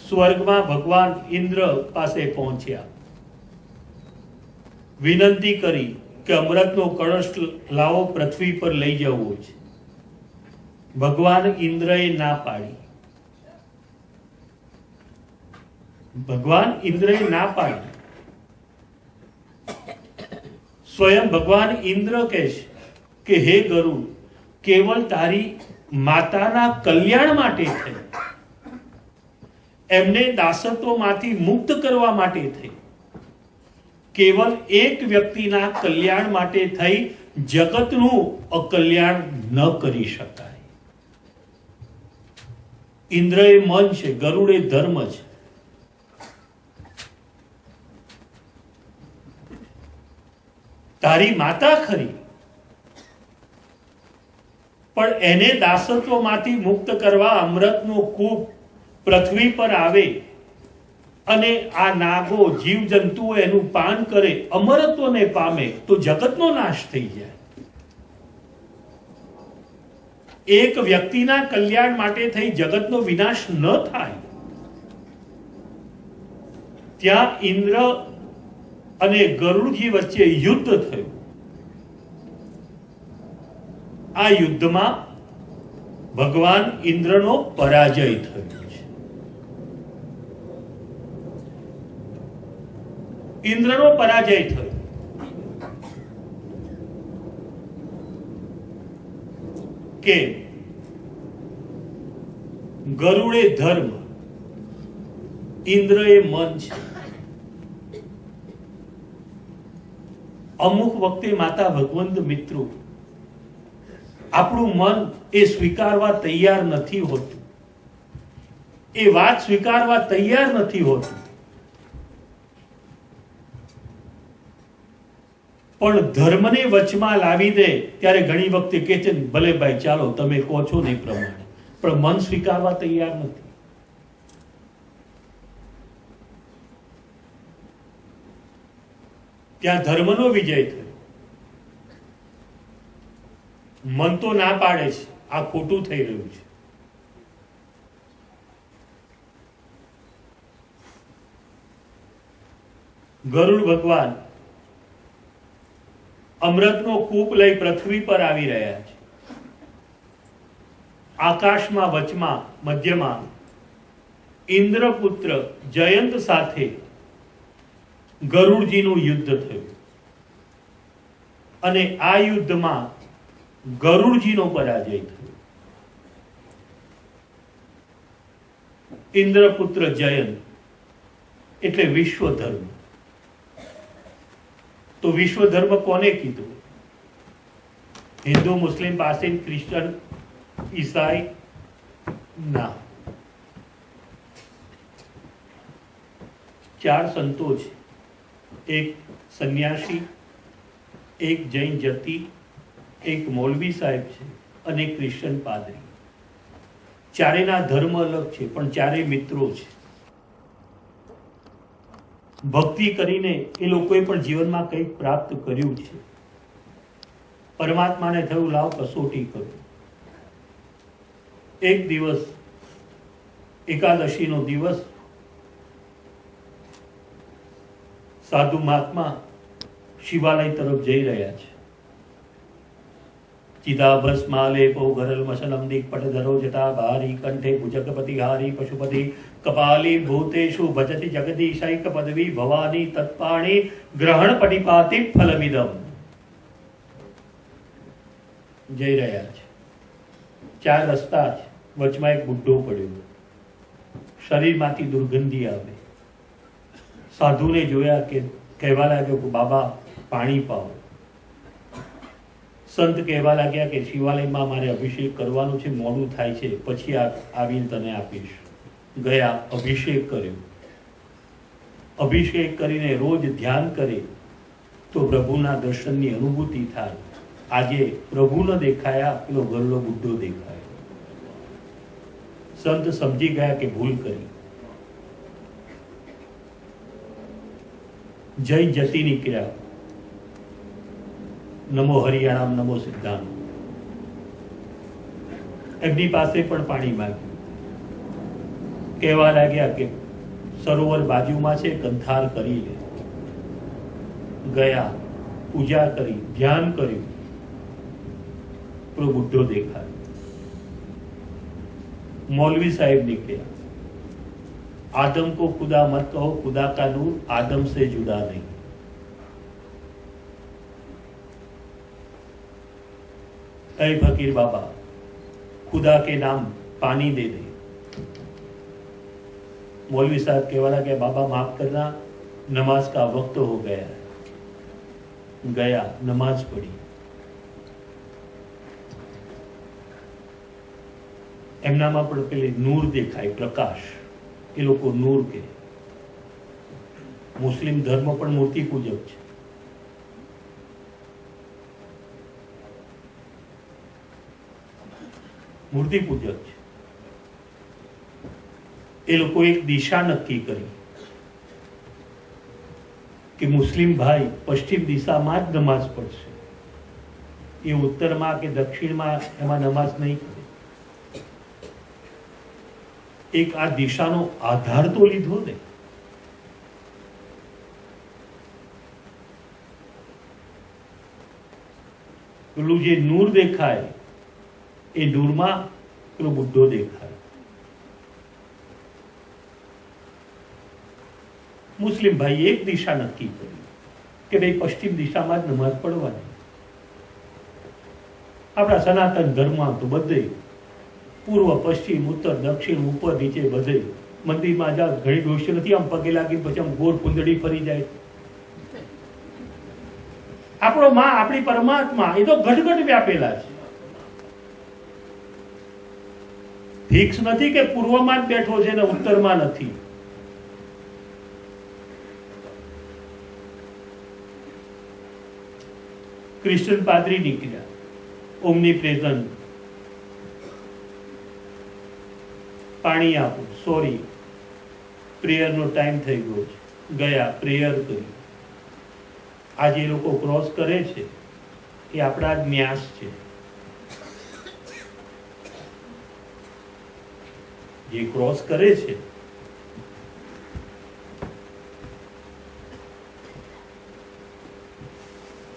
સ્વર્ગમાં ભગવાન ઇન્દ્ર પાસે પહોંચ્યા. વિનંતી કરી કે અમૃતનો કળશ લાવો, પૃથ્વી પર લઈ જવો છે. ભગવાન ઇન્દ્રએ ના પાડી. ભગવાન ઇન્દ્રએ ના પાડી. સ્વયં ભગવાન ઇન્દ્ર કહે છે કે હે ગરુડ, કેવળ તારી માતાના કલ્યાણ માટે છે, એમને દાસત્વમાંથી મુક્ત કરવા માટે થઈ, કેવલ એક વ્યક્તિના કલ્યાણ માટે થઈ જગતનું અકલ્યાણ ન કરી શકાય. ઇન્દ્ર એ મન છે, ગરુડ એ ધર્મ છે. તારી માતા ખરી, પણ એને દાસત્વમાંથી મુક્ત કરવા અમૃતનો કૂપ પૃથ્વી પર આવે અને આ નાગો જીવજંતુઓ એનું પાન કરે, અમરત્વને પામે, તો જગતનો નાશ થઈ જાય. એક વ્યક્તિના કલ્યાણ માટે થઈ જગતનો વિનાશ ન થાય. ત્યાં ઇન્દ્ર અને ગરુડજી વચ્ચે યુદ્ધ થયું. આ યુદ્ધમાં ભગવાન ઇન્દ્રનો પરાજય થયો છે. ઇન્દ્રનો પરાજય થયો. કે ગરુડ એ ધર્મ, ઇન્દ્ર એ મન છે. અમુક વખતે માતા ભગવંત મિત્રો આપણું મન એ સ્વીકારવા તૈયાર નથી હોતું, એ વાત સ્વીકારવા તૈયાર નથી હોતું. પણ ધર્મને વચમાં લાવી દે ત્યારે ઘણી વખતે કે છે ભલે ભાઈ ચાલો તમે કહો છો ને એ પ્રમાણે, પણ મન સ્વીકારવા તૈયાર નથી. ત્યાં ધર્મનો વિજય થયો. મન તો ના પાડે છે, આ ખોટું થઈ રહ્યું છે. ગરુડ ભગવાન અમૃતનો કૂપ લઈ પૃથ્વી પર આવી રહ્યા છે. આકાશમાં વચમાં મધ્યમાં ઇન્દ્રપુત્ર જયંત સાથે ગરુડજીનું યુદ્ધ થયું અને આ યુદ્ધમાં ગરુડજીનો પરાજય થયો. ઇન્દ્રપુત્ર જયંત એટલે વિશ્વ ધર્મ. તો વિશ્વ ધર્મ કોને કીધું? હિન્દુ, મુસ્લિમ, પારસી, ક્રિશ્ચન, ઈસાઈ ના, ચાર સંતો છે. એક સંન્યાસી, એક જૈન જતી, એક મૌલવી સાહેબ છે અને એક ક્રિશ્ચન પાદરી. ચારેના ધર્મ અલગ છે પણ ચારે મિત્રો છે. ભક્તિ કરીને એ લોકોએ પણ જીવનમાં કંઈક પ્રાપ્ત કર્યું છે. પરમાત્માને થયું લાવ કસોટી કરું. એક દિવસ એકાદશીનો દિવસ સાધુ મહાત્મા શિવાલય તરફ જઈ રહ્યા છે. ચિદાભસ્માલેપો ગરલમશલમ દિક્પટધરો જટા ભારી કંઠે ભુજગપતિ હારી પશુપતિ કપાલી ભૂતેષુ ભજતિ જગદીશૈક પદવી ભવાની તત્પાણી ગ્રહણ પટિપાતિ ફલમિદમ. જઈ રહ્યા છે. ચાર રસ્તા છે, વચમાં એક બુઢ્ઢો પડ્યો, શરીરમાંથી દુર્ગંધી આવે. સાધુને જોયા કે કહેવા લાગ્યો કે બાબા પાણી પાઓ. સંત કહેવા લાગ્યા કે શિવાલયમાં મારે અભિષેક કરવાનો છે, મોડું થાય છે, પછી આવીને તને આપીશ. ગયા, અભિષેક કર્યો. અભિષેક કરીને રોજ ધ્યાન કરે તો પ્રભુના દર્શનની અનુભૂતિ થાય. આજે પ્રભુ ન દેખાયા, પેલો ગરલો બુઢ્ઢો દેખાયો. સંત સમજી ગયા કે ભૂલ કરી. જય જતી નીકળ્યા. નમો હરિયાણામ, નમો સિદ્ધાંત. એમની પાસે પણ પાણી માંગ્યું. કહેવા લાગ્યા કે સરોવર બાજુમાં છે, કંથાર કરી લે. ગયા, પૂજા કરી, ધ્યાન કર્યું. પેલો બુઢ્ઢો દેખાય. मौलवी साहब ने किया, आदम को खुदा मत कहो, खुदा का नूर आदम से जुदा नहीं। ऐ फकीर बाबा, खुदा के नाम पानी दे दे। मौलवी साहब कहवा लगे, बाबा माफ करना, नमाज का वक्त हो गया है। गया, नमाज पढ़ी। એમનામાં પણ પેલી નૂર દેખાય, પ્રકાશ, એ લોકો નૂર કે. મુસ્લિમ ધર્મ પણ મૂર્તિ પૂજક છે. મૂર્તિ પૂજક છે. એ લોકો એક દિશા નક્કી કરી કે મુસ્લિમ ભાઈ પશ્ચિમ દિશામાં જ નમાઝ પડશે, એ ઉત્તરમાં કે દક્ષિણમાં એમાં નમાઝ નહીં કરે. એક આ દિશાનો આધાર તો લીધો ને. પેલું જે નૂર દેખાય એ નૂરમાં પેલો બુદ્ધો દેખાય. મુસ્લિમ ભાઈ એક દિશા નક્કી કરી કે ભાઈ પશ્ચિમ દિશામાં જ નમાઝ પડવાની. આપણા સનાતન ધર્મમાં તો બધે પૂર્વ પશ્ચિમ ઉત્તર દક્ષિણ ઉપર નીચે બધે મંદિરમાં જા ઘણી ડોશી નથી આમ પગે લાગી પછી આમ ગોળ કુંદડી ફરી જાય. આપણો માં આપણી પરમાત્મા એ તો ઘટઘટ વ્યાપેલા છે. ફિક્સ નથી કે પૂર્વમાં જ બેઠો છે ને ઉત્તરમાં નથી. ક્રિશ્ચન પાદરી નીકળ્યા, ઓમની પ્રેઝન્ટ, પાણી આપો, સોરી પ્રેયરનો ટાઈમ થઈ ગયો છે. ગયા, પ્રેયર કરી. આજે એ લોકો ક્રોસ કરે છે એ આપણા જ ન્યાસ છે. જે ક્રોસ કરે છે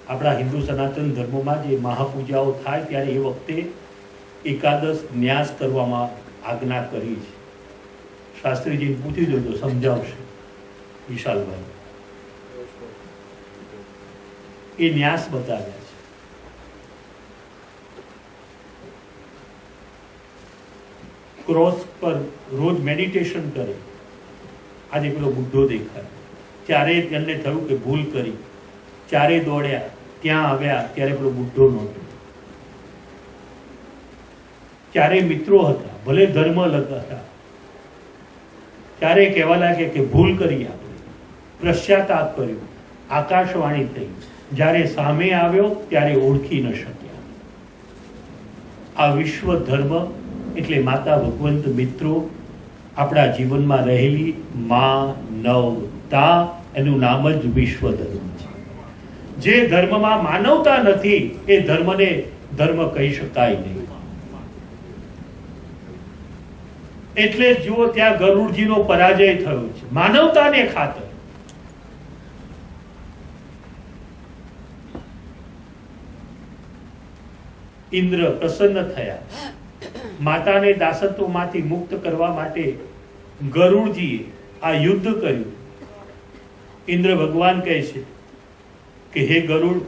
આપણા હિન્દુ સનાતન ધર્મમાં જે મહાપૂજાઓ થાય ત્યારે એ વખતે એકાદશ ન્યાસ કરવામાં આજ્ઞા કરી છે. શાસ્ત્રીજીને પૂછી જોજો, સમજાવશે વિશાલભાઈ. એ ન્યાસ બતાવ્યા છે. ક્રોસ પર રોજ મેડિટેશન કરે. આજે પેલો બુદ્ધો દેખાય. ચારે એમને થયું કે ભૂલ કરી, ચારે દોડ્યા, ત્યાં આવ્યા ત્યારે પેલો બુદ્ધો નહોતો. ચારે મિત્રો હતા, ભલે ધર્મ અલગ હતા. ત્યારે કહેવા લાગે કે ભૂલ કરી આપણે, પશ્ચાતાપ કર્યો, આકાશવાણી થઈ. જ્યારે સામે આવ્યો ત્યારે ઓળખી ન શક્યા. આ વિશ્વ ધર્મ એટલે માતા ભગવંત મિત્રો આપણા જીવનમાં રહેલી માનવતા, એનું નામ જ વિશ્વ ધર્મ છે. જે ધર્મમાં માનવતા નથી એ ધર્મને ધર્મ કહી શકાય નહીં. એટલે જુઓ ત્યાં ગરુડજીનો પરાજય થયો છે માનવતાને ખાતર. ઇન્દ્ર પ્રસન્ન થયા. માતાને દાસત્વમાંથી મુક્ત કરવા માટે ગરુડજીએ આ યુદ્ધ કર્યું. ઇન્દ્ર ભગવાન કહે છે કે હે ગરુડ,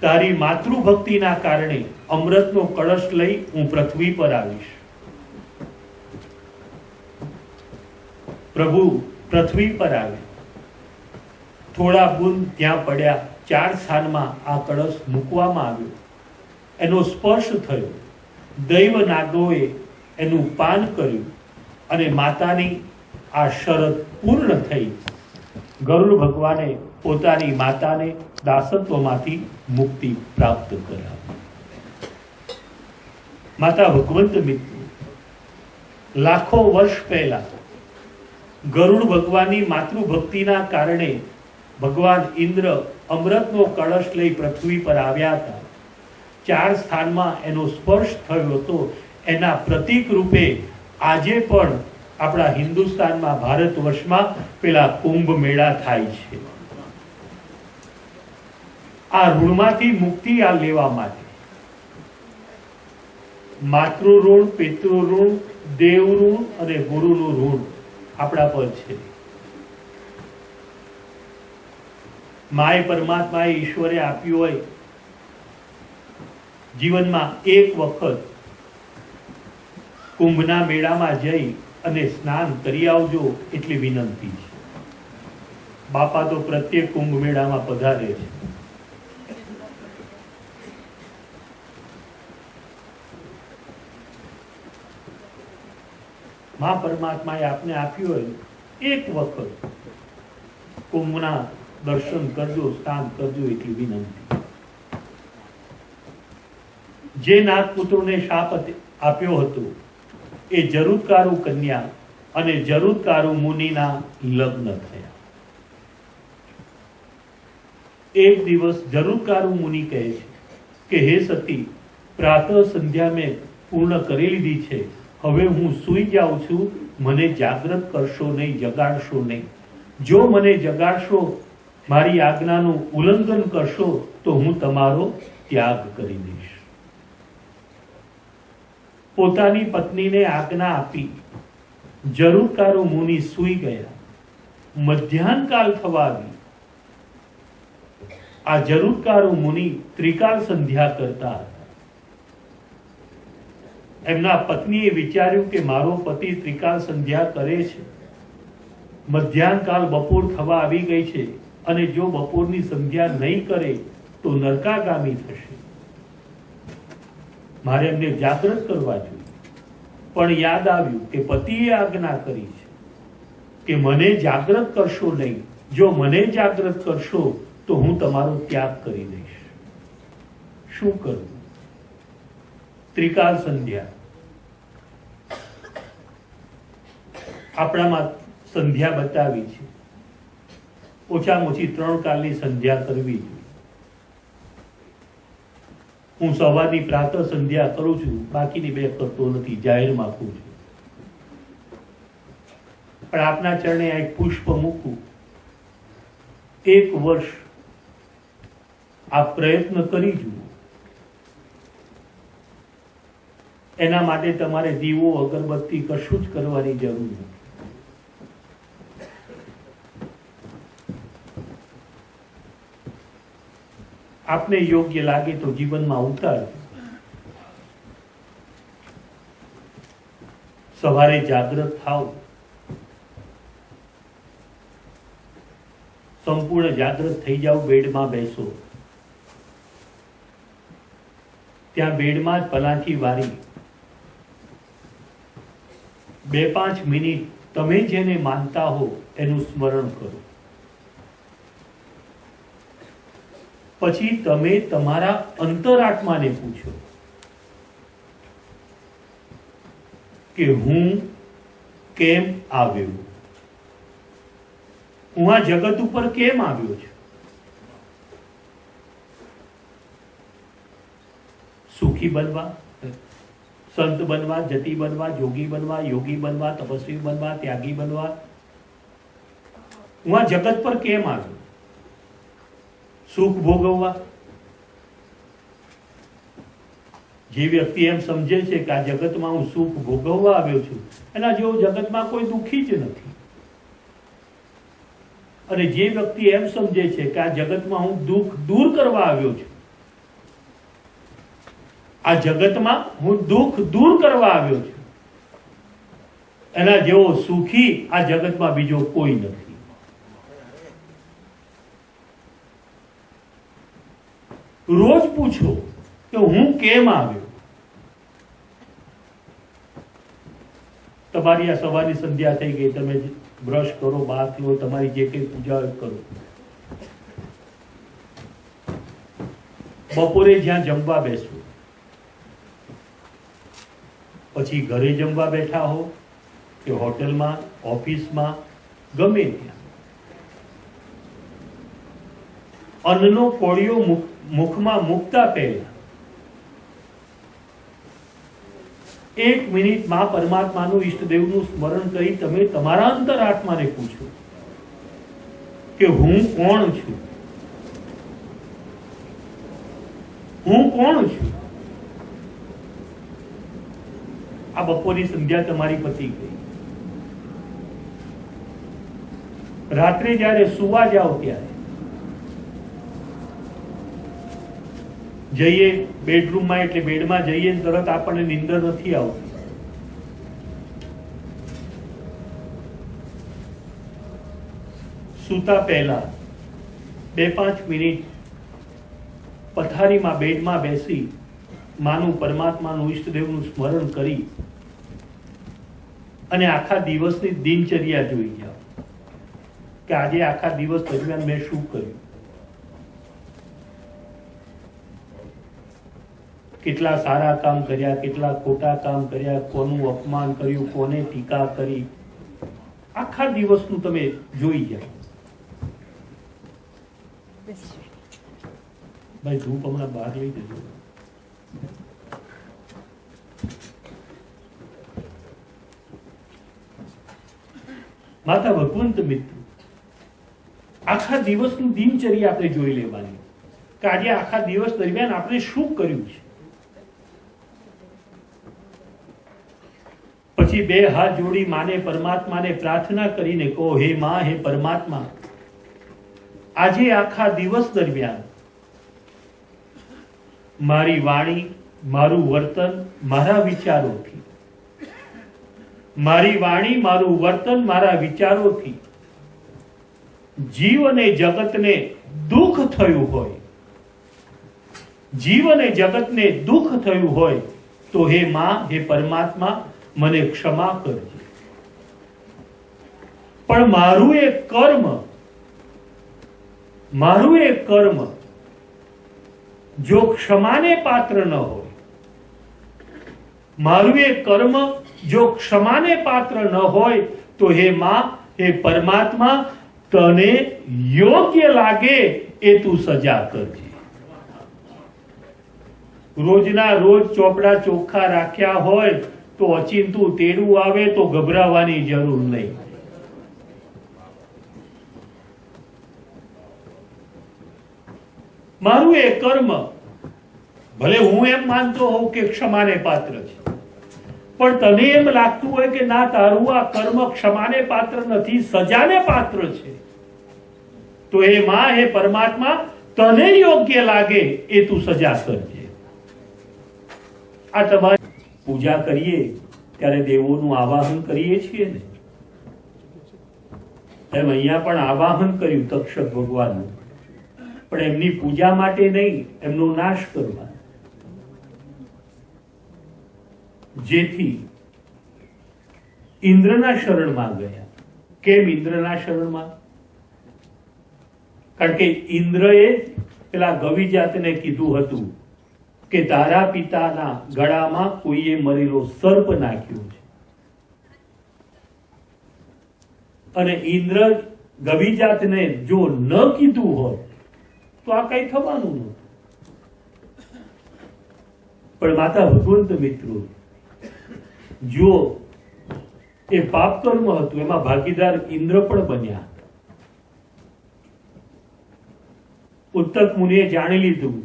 તારી માતૃભક્તિના કારણે અમૃતનો કળશ લઈ હું પૃથ્વી પર આવીશ. પ્રભુ પૃથ્વી પર આવે. થોડા બુંદ ત્યાં પડ્યા. 4 સ્થાનમાં આ કળશ મૂકવામાં આવ્યો. એનો સ્પર્શ થયો. દૈવ નાગોએ એનું પાન કર્યું અને માતાની આ શરત પૂર્ણ થઈ. ગરુડ ભગવાને પોતાની માતાને દાસત્વમાંથી મુક્તિ પ્રાપ્ત કરાવી. માતા ભગવંત મિત્રો લાખો વર્ષ પહેલા ગરુડ ભગવાનની માતૃભક્તિના કારણે ભગવાન ઇન્દ્ર અમૃતનો કળશ લઈ પૃથ્વી પર આવ્યા હતા. 4 સ્થાનમાં એનો સ્પર્શ થયો હતો. એના પ્રતીક રૂપે આજે પણ આપણા હિન્દુસ્તાનમાં, ભારત વર્ષમાં પેલા કુંભ મેળા થાય છે. આ ઋણમાંથી મુક્તિ આ લેવા માટે માતૃ ઋણ, પિતૃ ઋણ, દેવ ઋણ અને ગુરુનું ઋણ આપણા પર છે. માય પરમાત્માએ ઈશ્વરે આપ્યું હોય જીવનમાં એક વખત કુંભના મેળામાં જઈ અને સ્નાન કરી આવજો એટલી વિનંતી છે. બાપા તો પ્રત્યેક કુંભ મેળામાં પધારે છે. મા પરમાત્માએ આપને આપ્યું હોય એક વખત કુંભના દર્શન કરજો, સ્નાન કરજો એટલી વિનંતી. જે નાગપુત્રોને શાપ આપ્યો હતો એ જરુત્કારુ કન્યા અને જરુત્કારુ મુનિના લગ્ન થયા. એક દિવસ જરુત્કારુ મુનિ કહે છે કે હે સતી, પ્રાતઃ સંધ્યા મેં પૂર્ણ કરી લીધી છે, હવે હું સૂઈ જાઉં છું, મને જાગૃત કરશો નહીં, જગાડશો નહીં. જો મને જગાડશો, મારી આજ્ઞાનું ઉલ્લંઘન કરશો તો હું તમારો ત્યાગ કરી દઈશ. પોતાની પત્નીને આજ્ઞા આપી જરુત્કારુ મુનિ સૂઈ ગયા. મધ્યાહન કાળ થવા આવી. આ જરુત્કારુ મુનિ ત્રિકાળ સંધ્યા કરતા હતા. એમના પત્નીએ વિચાર્યું કે મારો પતિ ત્રિકાળ સંધ્યા કરે છે, મધ્યાહન કાળ બપોર થવા આવી ગઈ છે, અને જો બપોરની સંધ્યા નહીં કરે તો નરકાગામી થશે. મારે એમને જાગૃત કરવા જોઈએ. પણ યાદ આવ્યું કે પતિએ આજ્ઞા કરી છે કે મને જાગૃત કરશો નહીં, જો મને જાગૃત કરશો તો હું તમારો ત્યાગ કરી દઈશ. શું કરવું? ત્રિકાળ સંધ્યા. આપણામાં સંધ્યા બતાવી છે, ઓછામાં ઓછી 3 કાળની સંધ્યા કરવી જોઈએ. હું સવારની પ્રાતઃ સંધ્યા કરું છું, બાકીની 2 કરતો નથી, જાહેરમાં કરું છું. પણ આપના ચરણે આ એક પુષ્પ મૂકું. 1 વર્ષ આ પ્રયત્ન કરી જુઓ. એના માટે તમારે દીવો, અગરબત્તી કશું જ કરવાની જરૂર નથી. આપને યોગ્ય લાગે તો જીવનમાં ઉતારજો. સવારે જાગૃત થાવ, સંપૂર્ણ જાગૃત થઈ જાવ, બેડમાં બેસો. ત્યાં બેડમાં જ પલાઠી વારી 2-5 મિનિટ તમે જેને માનતા હો એનું સ્મરણ કરો. પછી તમે તમારા અંતરાત્માને પૂછો કે હું કેમ આવ્યો, હું આ જગત ઉપર કેમ આવ્યો છું? સુખી બનવા, સંત બનવા, જતી બનવા, જોગી બનવા, યોગી બનવા, તપસ્વી બનવા, ત્યાગી બનવા? હું આ જગત પર કેમ આવ્યો? સુખ ભોગવવા? જે વ્યક્તિ એમ સમજે છે કે આ જગતમાં હું સુખ ભોગવવા આવ્યો છું, એના જેવો જગતમાં કોઈ દુઃખી જ નથી. અને જે વ્યક્તિ એમ સમજે છે કે આ જગતમાં હું દુઃખ દૂર કરવા આવ્યો છું, આ જગતમાં હું દુઃખ દૂર કરવા આવ્યો છું, એના જેવો સુખી આ જગતમાં બીજો કોઈ નથી. રોજ પૂછો કે હું કેમ આવ્યો. તમારી આ સવારની સંધ્યા થઈ ગઈ, તમે બ્રશ કરો, બહાર થયો, તમારી જે કઈ પૂજા કરો. બપોરે જ્યાં જમવા બેસો, પછી ઘરે જમવા બેઠા હો કે હોટલમાં, ઓફિસમાં, ગમે ત્યાં, અન્નનો કોળિયો મુખમાં મૂકતા પહેલા 1 મિનિટ માં પરમાત્માનું, ઈષ્ટદેવનું સ્મરણ કરી તમે તમારા અંતરાત્માને પૂછો કે હું કોણ છું, હું કોણ છું. આ બપોરની સંધ્યા તમારી પતી ગઈ. રાત્રે જ્યારે સુવા જાઓ ત્યારે જઈએ બેડરૂમમાં, એટલે બેડમાં જઈએ તરત આપણને નીંદર નથી આવતી. સૂતા પહેલા 2-5 મિનિટ પથારીમાં બેડમાં બેસી માનું પરમાત્માનું ઈષ્ટદેવનું સ્મરણ કરી અને આખા દિવસની દિનચર્યા જોઈ જાઓ કે આજે આખા દિવસ દરમિયાન મેં શું કર્યું, કેટલા સારા કામ કર્યા, કેટલા ખોટા કામ કર્યા, કોનું અપમાન કર્યું, કોને ટીકા કરી, આખા દિવસનું તમે જોઈ જાઓ. ભાઈ ધૂપ હમણાં બહાર લઈ દેજો. માતા ભગવંત મિત્રો, આખા દિવસની દિનચર્યા આપણે જોઈ લેવાની કે આજે આખા દિવસ દરમિયાન આપણે શું કર્યું છે. પછી 2 હાથ જોડી માને પરમાત્માને પ્રાર્થના કરીને કહો, હે માં, હે પરમાત્મા, આજે આખા દિવસ દરમિયાન મારી વાણી, મારું વર્તન, મારા વિચારોથી, મારી વાણી, મારું વર્તન, મારા વિચારોથી જીવ અને જગતને દુઃખ થયું હોય, જીવ અને જગતને દુઃખ થયું હોય તો હે માં, હે પરમાત્મા, મને ક્ષમા કરજે. પણ મારું એક કર્મ જો ક્ષમાને પાત્ર ન હોય, મારું એક કર્મ જો ક્ષમાને પાત્ર ન હોય તો હે માં, હે પરમાત્મા, તને યોગ્ય લાગે એ તું સજા કરજે. રોજના રોજ ચોપડા ચોખ્ખા રાખ્યા હોય તો અચિંતું તેડું આવે તો ગભરાવાની જરૂર નહીં. મારું એ કર્મ ભલે હું એમ માનતો હોઉં કે ક્ષમાને પાત્ર છે, પણ તને એમ લાગતું હોય કે ના, તારું આ કર્મ ક્ષમાને પાત્ર નથી, સજાને પાત્ર છે, તો હે માં, હે પરમાત્મા, તને યોગ્ય લાગે એ તું સજા કરજે. આ તમારી પૂજા કરીએ ત્યારે દેવોનું આવાહન કરીએ છીએ ને, એમ અહીંયા પણ આવાહન કર્યું તક્ષક ભગવાનનું, પણ એમની પૂજા માટે નહીં, એમનો નાશ કરવા, જેથી ઇન્દ્રના શરણમાં ગયા. કેમ ઇન્દ્રના શરણમાં? કારણ કે ઇન્દ્રએ પેલા ગવિજાતને કીધું હતું કે તારા પિતાના ગળામાં કોઈએ મરેલો સર્પ નાખ્યો છે, અને ઇન્દ્ર ગવિજાતને જો ન કીધું હોત તો આ કઈ થવાનું નહોતું. પણ માતા ભગવંત મિત્રો, જો એ પાપ કર્મ હતું એમાં ભાગીદાર ઇન્દ્ર પણ બન્યા. ઉત્તક મુનિએ જાણી લીધું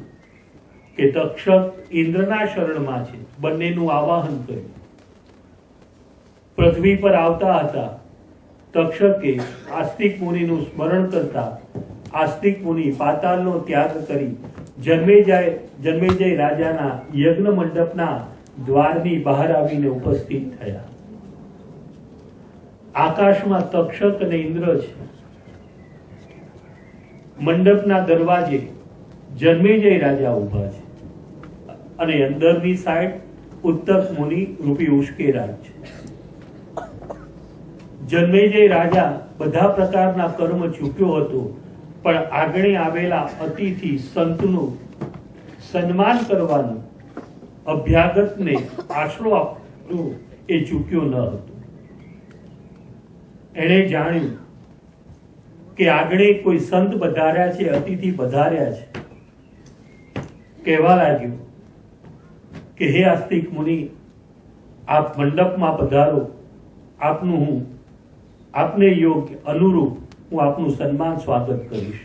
કે તક્ષક ઇન્દ્રના શરણમાં છે, બંનેનું આવાહન કર્યું. પૃથ્વી પર આવતા હતા તક્ષકે આસ્તિક મુનિનું સ્મરણ કરતા આસ્તિક મુનિ પાતાળનો ત્યાગ કરી જન્મેજય રાજાના યજ્ઞ મંડપના દ્વારની બહાર આવીને ઉપસ્થિત થયા. આકાશમાં તક્ષક અને ઇન્દ્ર છે, મંડપના દરવાજે જન્મેજય રાજા ઉભા છે, અને અંદરની સાઈડ ઉત્તક મુનિ રૂપી ઉશ્કેરાજ છે. જન્મેજય રાજા બધા પ્રકારના કર્મ ચૂક્યો હતો, પણ આગળ આવેલા અતિથિ સંતનું સન્માન કરવાનું, અભ્યાગતને આશરો આપવો એ ચૂક્યો ન હતો. એણે જાણ્યું કે આગળ કોઈ સંત પધાર્યા છે, અતિથિ પધાર્યા છે. કહેવા લાગ્યો કે હે આસ્તિક મુનિ, આપ મંડપમાં પધારો, આપનું હું આપને યોગ્ય અનુરૂપ હું આપનું સન્માન સ્વાગત કરીશ.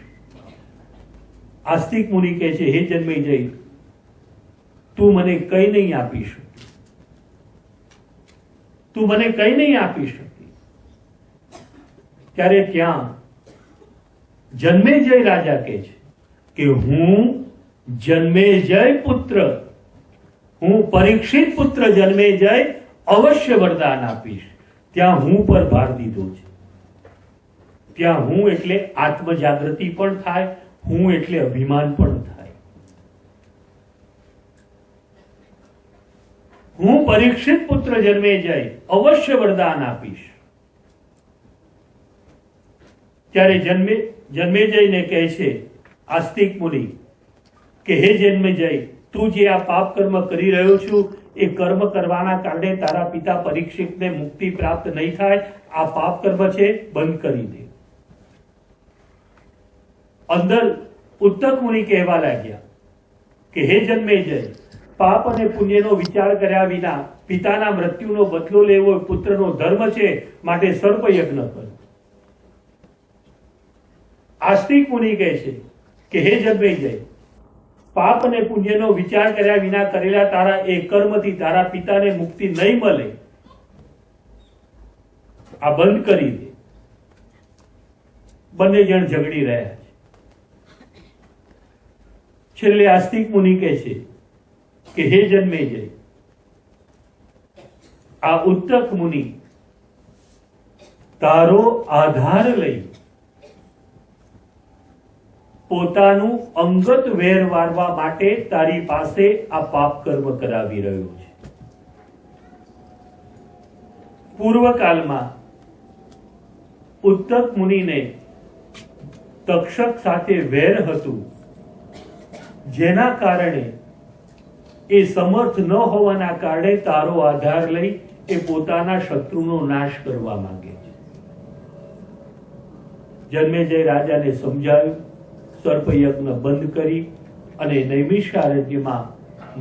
આસ્તિક મુનિ કહે છે, હે જન્મેજય, તું મને કઈ નહીં આપી શકે, તું મને કઈ નહીં આપી શકે. ત્યારે ત્યાં જન્મેજય રાજા કહે છે કે હું જન્મેજય પુત્ર, હું પરીક્ષિત પુત્ર જન્મેજય અવશ્ય વરદાન આપીશ. ત્યાં હું પર ભાર દીધો છે. ત્યાં હું એટલે આત્મ જાગૃતિ પણ થાય, હું એટલે અભિમાન પણ થાય. હું પરીક્ષિત પુત્ર જન્મે જાય અવશ્ય વરદાન આપીશ. ત્યારે જન્મે જઈને કહે છે આસ્તિક મુનિ કે હે જન્મે જઈ, તું જે આ પાપ કર્મ કરી રહ્યો છું એ કર્મ કરવાના કારણે તારા પિતા પરીક્ષિતને મુક્તિ પ્રાપ્ત નહીં થાય. આ પાપ કર્મ છે, બંધ કરી દે. અંદર ઉત્તક મુનિ કહેવા લાગ્યા કે હે જન્મે જય, પાપ અને પુણ્યનો વિચાર કર્યા વિના પિતાના મૃત્યુનો બદલો લેવો પુત્રનો ધર્મ છે, માટે સર્પ યજ્ઞ કર. આસ્તિક મુનિ કહે છે કે હે જન્મે જય, પાપ અને પુણ્યનો વિચાર કર્યા વિના કરેલા તારા એ કર્મથી તારા પિતાને મુક્તિ નહીં મળે. આ બંધ કરી દે. બંને જણ ઝઘડી રહ્યા છે. છેલ્લે આસ્તિક મુનિ કહે છે કે હે જન્મે જય, આ ઉત્તક મુનિ તારો આધાર લઈ પોતાનું અંગત વેર વારવા માટે તારી પાસે આ પાપ કર્મ કરાવી રહ્યો છે. પૂર્વકાળમાં ઉત્તક મુનિને તક્ષક સાથે વેર હતું, જેના કારણે એ સમર્થ ન હોવાના કારણે તારો આધાર લઈ એ પોતાના શત્રુનો નાશ કરવા માંગે છે. જન્મેજય રાજાને સમજાવ્યું, સર્પયજ્ઞ બંધ કરી અને નૈમિષારણ્યમાં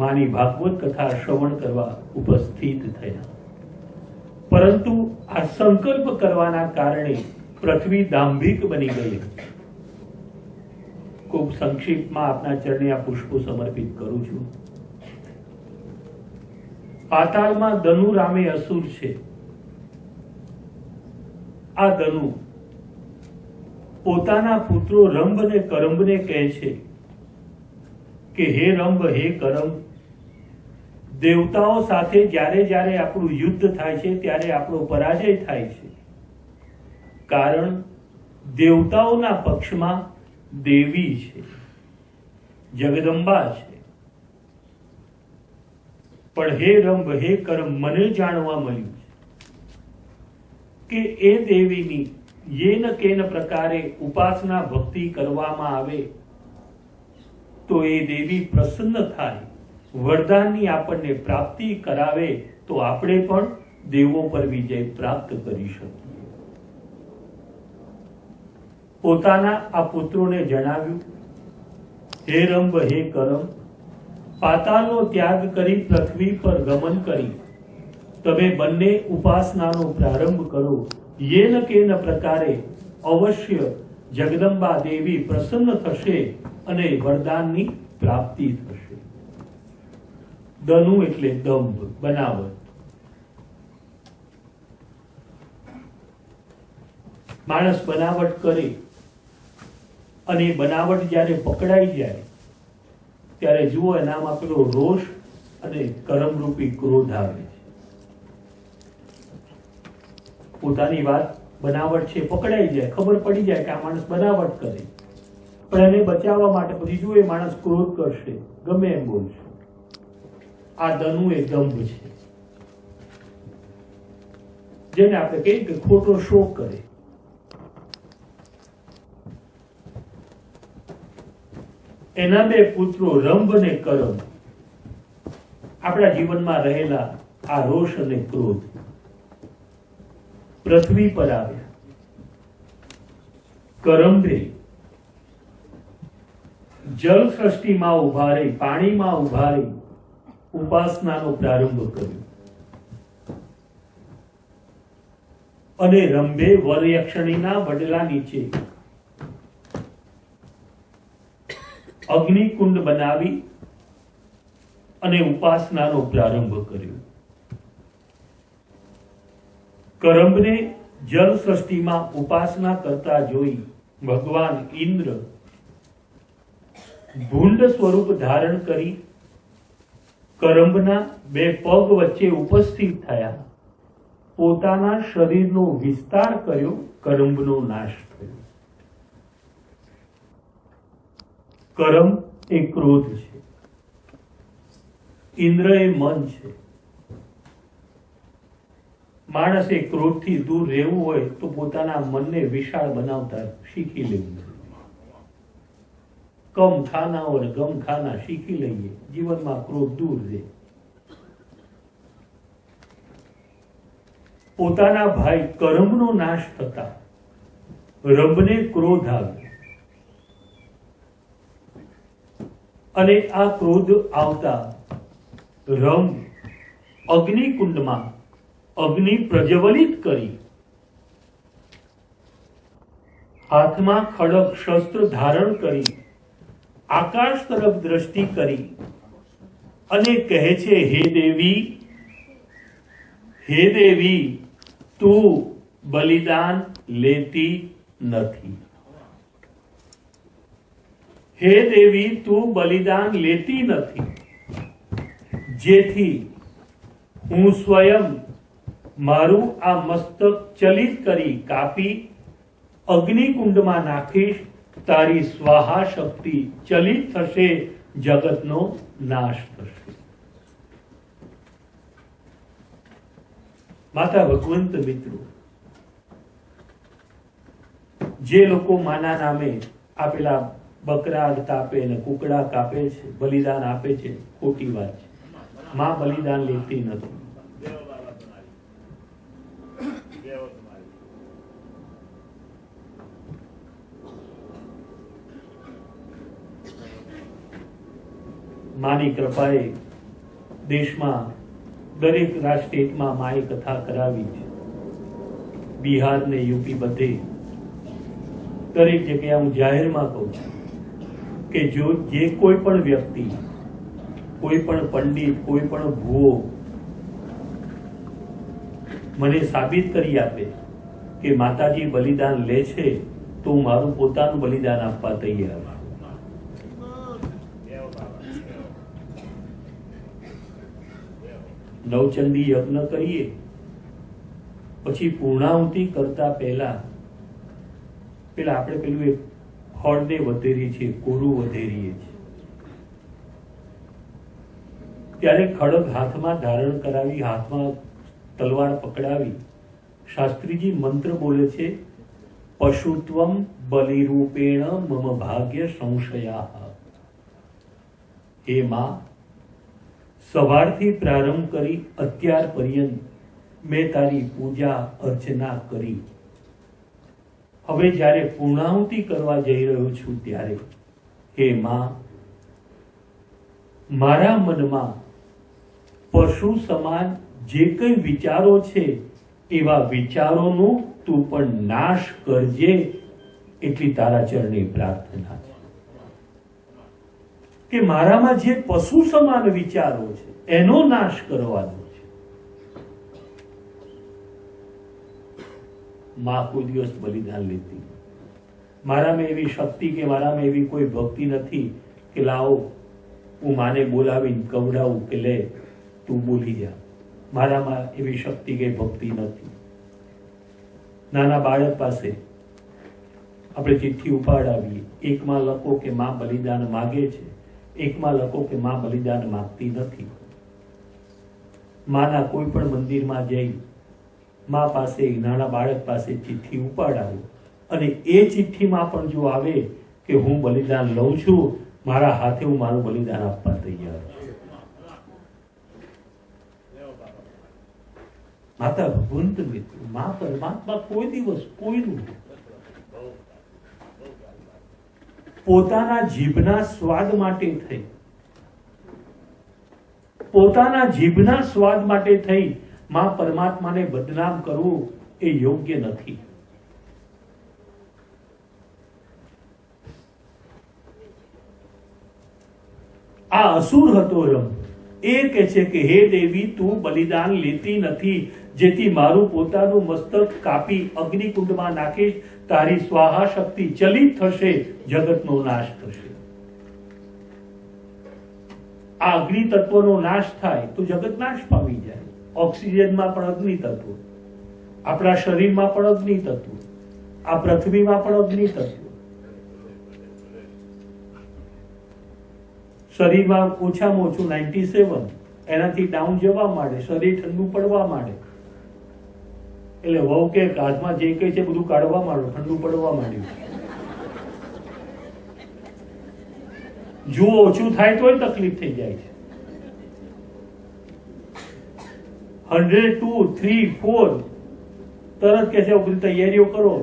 માની ભાગવત કથા શ્રવણ કરવા ઉપસ્થિત થયા. પરંતુ આ સંકલ્પ કરવાના કારણે પૃથ્વી દાંભિક બની ગઈ. ખૂબ સંક્ષિપ્તમાં આપના ચરણે આ પુષ્પો સમર્પિત કરું છું. પાતાળમાં ધનુ રામે અસુર છે. આ ધનુ પોતાના પુત્રો રંભ અને કરંભને કહે છે કે હે રંભ, હે કરંભ, દેવતાઓ સાથે જ્યારે જ્યારે આપણું યુદ્ધ થાય છે ત્યારે આપણો પરાજય થાય છે. કારણ દેવતાઓના પક્ષમાં દેવી છે, જગદંબા છે. પણ હે રંભ, હે કરંભ, મને જાણવા મળ્યું છે કે એ દેવીની યેન કેન પ્રકારે ઉપાસના ભક્તિ કરવામાં આવે તો એ દેવી પ્રસન્ન થાય, વરદાનની આપણને પ્રાપ્તિ કરાવે તો આપણે પણ દેવો પર વિજય પ્રાપ્ત કરી શકીએ. પોતાના આ પુત્રોને જણાવ્યું, હે રંભ, હે કરમ, પાતાળનો ત્યાગ કરી પૃથ્વી પર ગમન કરી તમે બંને ઉપાસનાનો પ્રારંભ કરો. યેન કેન પ્રકારે અવશ્ય જગદંબા દેવી પ્રસન્ન થશે અને વરદાનની પ્રાપ્તિ થશે. દનુ એટલે દંભ, બનાવટ. માણસ બનાવટ કરે અને બનાવટ જ્યારે પકડાઈ જાય ત્યારે જુઓ એનામાં પેલો રોષ અને કરમરૂપી ક્રોધ આવે છે. પોતાની વાત બનાવટ છે, પકડાઈ જાય, ખબર પડી જાય કે આ માણસ બનાવટ કરે, પણ એને બચાવવા માટે પછી જુઓ એ માણસ ક્રોધ કરશે, ગમે એમ બોલશે. આ દનુ એ દંભ છે, જેને આપણે કહીએ કે ખોટો શોક કરે. એના બે પુત્રો રંભ અને કરમ આપણા જીવનમાં રહેલા આ રોષ અને ક્રોધ પૃથ્વી પર આવ્યા. કરંભે જળ સૃષ્ટિમાં ઉભા રહી, પાણીમાં ઉભા રહી ઉપાસનાનો પ્રારંભ કર્યો અને રંભે વરયક્ષણીના વડલા નીચે અગ્નિકુંડ બનાવી અને ઉપાસનાનો પ્રારંભ કર્યો. કરંભને જળ સૃષ્ટિમાં ઉપાસના કરતા જોઈ ભગવાન ઇન્દ્ર ભૂંડ સ્વરૂપ ધારણ કરી કરંભના બે પગ વચ્ચે ઉપસ્થિત થયા, પોતાના શરીરનો વિસ્તાર કર્યો, કરંભનો નાશ થયો. કહ્યું. કર્મ એ ક્રોધ છે, ઇન્દ્ર એ મન છે. માણસે ક્રોધથી દૂર રહેવું હોય તો પોતાના મનને વિશાળ બનાવતા શીખી લેવું. કમ ખાના ઓર ગમ ખાના શીખી લઈએ, જીવનમાં ક્રોધ દૂર રહે. પોતાના ભાઈ કર્મનો નાશ થતા રબને ક્રોધ આવ્યો અને આ ક્રોધ આવતા રમ અગ્નિકુંડમાં અગ્નિ પ્રજ્વલિત કરી, હાથમાં ખડગ શસ્ત્ર ધારણ કરી, આકાશ તરફ દ્રષ્ટિ કરી અને કહે છે, હે દેવી તું બલિદાન લેતી નથી. હે દેવી તું બલિદાન લેતી નથી, જેથી હું સ્વયં મારું આ મસ્તક ચલિત કરી કાપી અગ્નિકુંડમાં નાખીશ. તારી સ્વાહા શક્તિ ચલિત થશે, જગતનો નાશ થશે. માતા ભગવંત મિત્રો, જે લોકો માના નામે આપેલા બકરા તાપે ને કુકડા કાપે છે, બલિદાન આપે છે, ખોટી વાત છે. માં બલિદાન લેતી નથી. માની કૃપાએ દેશમાં દરેક સ્ટેટમાં માએ કથા કરાવી છે. બિહાર ને યુપી બધે દરેક જગ્યાએ હું જાહેરમાં કહું છું કે જો જે કોઈ પણ વ્યક્તિ, કોઈ પણ પંડિત, કોઈ પણ ભૂવો મને સાબિત કરી આપે કે માતાજી બલિદાન લે છે તો હું મારું પોતાનું બલિદાન આપવા તૈયાર છું. નવચંડી યજ્ઞ કરીએ પછી પૂર્ણાહુતિ કરતા પહેલા આપણે પેલું એક ખોળને વધેરી છે, કોરું વધેરીએ છીએ, ત્યારે ખડગ હાથમાં ધારણ કરાવી, હાથમાં તલવાર પકડાવી શાસ્ત્રીજી મંત્ર બોલે છે, પશુત્વમ બલિરૂપેણ મમ ભાગ્ય સંશયા. હે માં, સવારથી પ્રારંભ કરી અત્યાર પર્યંત મેં તારી પૂજા અર્ચના કરી. હવે જ્યારે પૂર્ણાહુતિ કરવા જઈ રહ્યો છું ત્યારે હે માં, મારા મનમાં પશુ સમાન જે કંઈ વિચારો છે એવા વિચારોનો તું પણ નાશ કરજે, એટલી તારા ચરણે પ્રાર્થના છે. કે મારામાં જે પશુ સમાન વિચારો છે એનો નાશ કરવાનો છે. માં કોઈ દિવસ બલિદાન લેતી. મારામાં એવી શક્તિ કે મારામાં એવી કોઈ ભક્તિ નથી કે લાવો હું માને બોલાવીને કવડાવું કે લે તું બોલી જા. મારામાં એવી શક્તિ કે ભક્તિ નથી. નાના બાળક પાસે આપણે ચિઠ્ઠી ઉપાડાવીએ, એકમાં લખો કે માં બલિદાન માગે છે, એકમાં લખો કે માં બલિદાન માંગતી નથી. માના કોઈ પણ મંદિરમાં જઈ માં પાસે, નાના બાળક પાસે ચિઠ્ઠી ઉપાડાવો અને એ ચિઠ્ઠીમાં પણ જો આવે કે હું બલિદાન લઉં છું, મારા હાથે હું મારું બલિદાન આપવા તૈયાર છું. માતા ભગવંત મિત્રો, માં પરમાત્મા કોઈ દિવસ કોઈનું પોતાના જીભના સ્વાદ માટે થઈ, પોતાના જીભના સ્વાદ માટે થઈ માં પરમાત્માને બદનામ કરવું એ યોગ્ય નથી. આ અસુર હતો રમ. એ કે છે કે હે દેવી તું બલિદાન લેતી નથી, જેથી મારું પોતાનું મસ્તક કાપી અગ્નિકુંડમાં નાખીશ. તારી સ્વાહા શક્તિ ચલિત થશે, જગતનો નાશ થશે. આ અગ્નિ તત્વનો નાશ થાય તો જગત નાશ પામી જાય. ઓક્સિજનમાં પણ અગ્નિ તત્વ, આપણા શરીરમાં પણ અગ્નિ તત્વ, આ પૃથ્વીમાં પણ અગ્નિ તત્વ. શરીરમાં ઓછામાં ઓછું 97, એનાથી ડાઉન જવા માંડે, શરીર ઠંડુ પડવા માંડે. એટલે વહુ કે હાથમાં જે કઈ છે બધું કાઢવા માંડો, ઠંડુ પડવા માંડ્યું. જો ઓછું થાય તોય તકલીફ થઈ જાય છે. 100, 2, 3, 4 તરત કે છે બધી તૈયારીઓ કરો.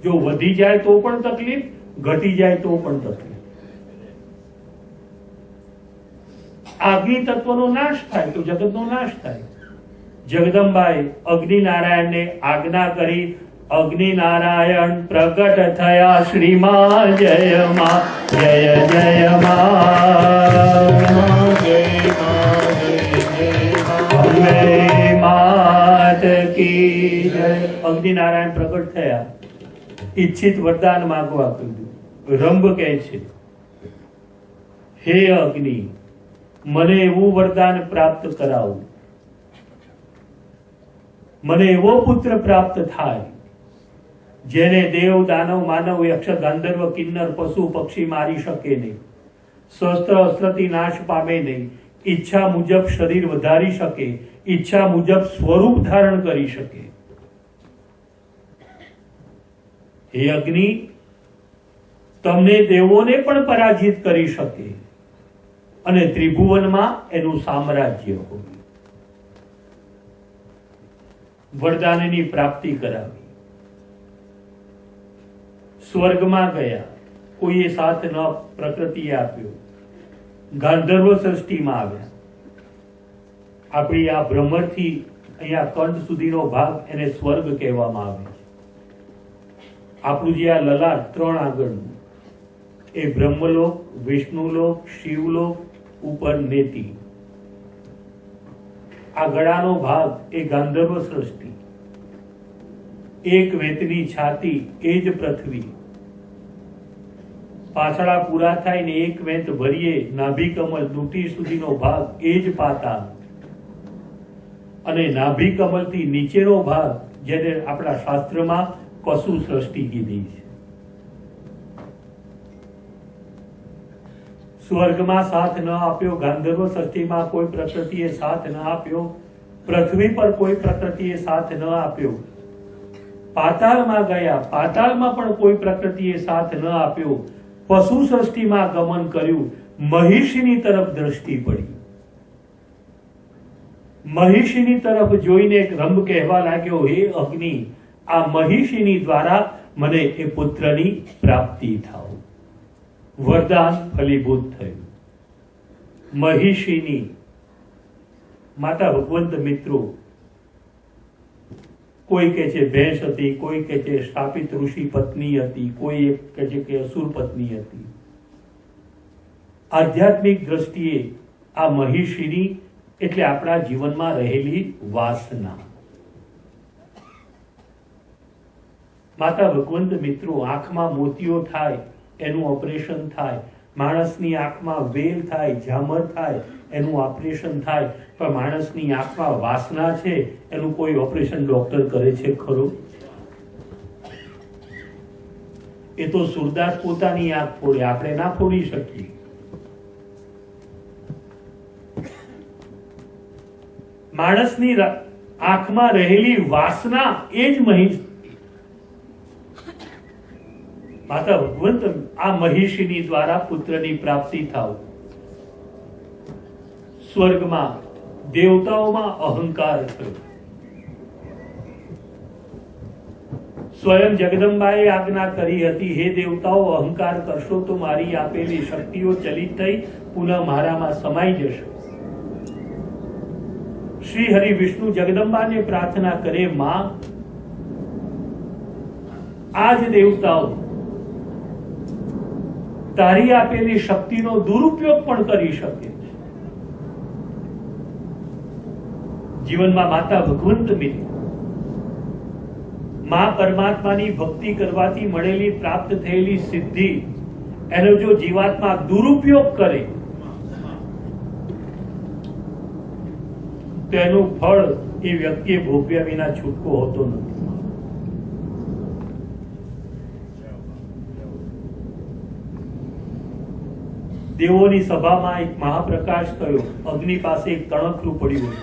જો વધી જાય તો પણ તકલીફ, ઘટી જાય તો પણ તકલીફ. અગ્નિ તત્વનો નાશ થાય તો જગતનો નાશ થાય. જગદંબાએ અગ્નિ નારાયણને આજ્ઞા કરી. અગ્નિ નારાયણ પ્રગટ થયા શ્રીમાં જય માં, જય જય માં, અંબે માત કી જય. અગ્નિ નારાયણ પ્રગટ થયા, ઈચ્છિત વરદાન માંગવા કહ્યું. રંભ કહે છે, હે અગ્નિ, મને એવું વરદાન પ્રાપ્ત કરાવું, મને એવો પુત્ર પ્રાપ્ત થાય જેને દેવ, દાનવ, માનવ, યક્ષ, ગાંધર્વ, કિન્નર, પશુ, પક્ષી મારી શકે નહીં, શસ્ત્ર અસ્ત્રથી નાશ પામે નહીં, ઈચ્છા મુજબ શરીર વધારી શકે, ઈચ્છા મુજબ સ્વરૂપ ધારણ કરી શકે. હે અગ્નિ, તમને દેવોને પણ પરાજિત કરી શકે અને ત્રિભુવનમાં એનું સામ્રાજ્ય હોય. વરદાનની પ્રાપ્તિ કરાવી. સ્વર્ગમાં ગયા, કોઈએ સાથ ન પ્રકૃતિએ આપ્યો. ગાંધર્વ સૃષ્ટિમાં આવ્યા. આપણી આ ભ્રમરથી અહીંયા કંઠ સુધીનો ભાગ એને સ્વર્ગ કહેવામાં આવે છે. આપણું જે આ લલાટ 3 આગળનું એ બ્રહ્મલોક, વિષ્ણુલોક, શિવલોક, ઉપર નેતિ. આ ગળાનો ભાગ એ ગાંધર્વ સૃષ્ટિ. એક વેતની છાતી એ જ પૃથ્વી. પાછળા પૂરા થાય ને એક વેત ભરીએ નાભી કમળ દુટી સુધીનો ભાગ એ જ પાતાળ. અને નાભી કમળથી નીચેનો ભાગ જેને આપણા શાસ્ત્રમાં પશુ સૃષ્ટિ કીધી છે. સ્વર્ગમાં સાથ ન આપ્યો, ગાંધર્વ સૃષ્ટિમાં કોઈ પ્રકૃતિએ સાથ ન આપ્યો, પૃથ્વી પર કોઈ પ્રકૃતિએ સાથ ન આપ્યો, પાતાળમાં ગયા, પાતાળમાં પણ કોઈ પ્રકૃતિએ સાથ ન આપ્યો, પશુ સૃષ્ટિમાં ગમન કર્યું, મહિષીની તરફ દ્રષ્ટિ પડી. મહિષીની તરફ જોઈને એક રંભ કહેવા લાગ્યો, હે અગ્નિ, આ મહિષીની દ્વારા મને એ પુત્રની પ્રાપ્તિ થાવ. વરદાન ફલીભૂત થયું. મહિષીની માતા ભગવંત મિત્રો, કોઈ કહે છે ભેંસ હતી, કોઈ કહે છે સ્થાપિત ઋષિ પત્ની હતી, કોઈ કહે છે કે અસુર પત્ની હતી. આધ્યાત્મિક દ્રષ્ટિએ આ મહિષીની એટલે આપણા જીવનમાં રહેલી વાસના. માતા ભગવંત મિત્રો, આંખમાં મોતિયો થાય એનું ઓપરેશન થાય, માણસની આંખમાં વેલ થાય, ઝામર થાય એનું ઓપરેશન થાય, પણ માણસની આંખમાં વાસના છે એનું કોઈ ઓપરેશન ડોક્ટર કરે છે ખરો? એ તો સુરદાસ પોતાની આંખ ફોડે, આપણે ના ફોડી શકીએ. માણસની આંખમાં રહેલી વાસના એ જ મહિષ. માતા ભગવંત આ મહિષીની દ્વારા પુત્રની પ્રાપ્તિ થાવ. સ્વર્ગમાં દેવતાઓમાં અહંકાર થયો. સ્વયં જગદંબાએ આજ્ઞા કરી હતી, હે દેવતાઓ, અહંકાર કરશો તો મારી આપેલી શક્તિઓ ચલિત થઈ પુનઃ મારામાં સમાઈ જશે. શ્રી હરિ વિષ્ણુ જગદંબાને પ્રાર્થના કરે, માં, આજ દેવતાઓ તારી આપેલી શક્તિનો દુરુપયોગ પણ કરી શકે. જીવનમાં માતા ભગવંત મિત્ર, માં પરમાત્માની ભક્તિ કરવાથી મળેલી પ્રાપ્ત થયેલી સિદ્ધિ એનો જો જીવાત્મા દુરુપયોગ કરે તો એનું ફળ એ વ્યક્તિએ ભોગવ્યા વિના છૂટકો હોતો નથી. દેવોની સભામાં એક મહાપ્રકાશ થયો, અગ્નિ પાસે એક તણખલું પડ્યું.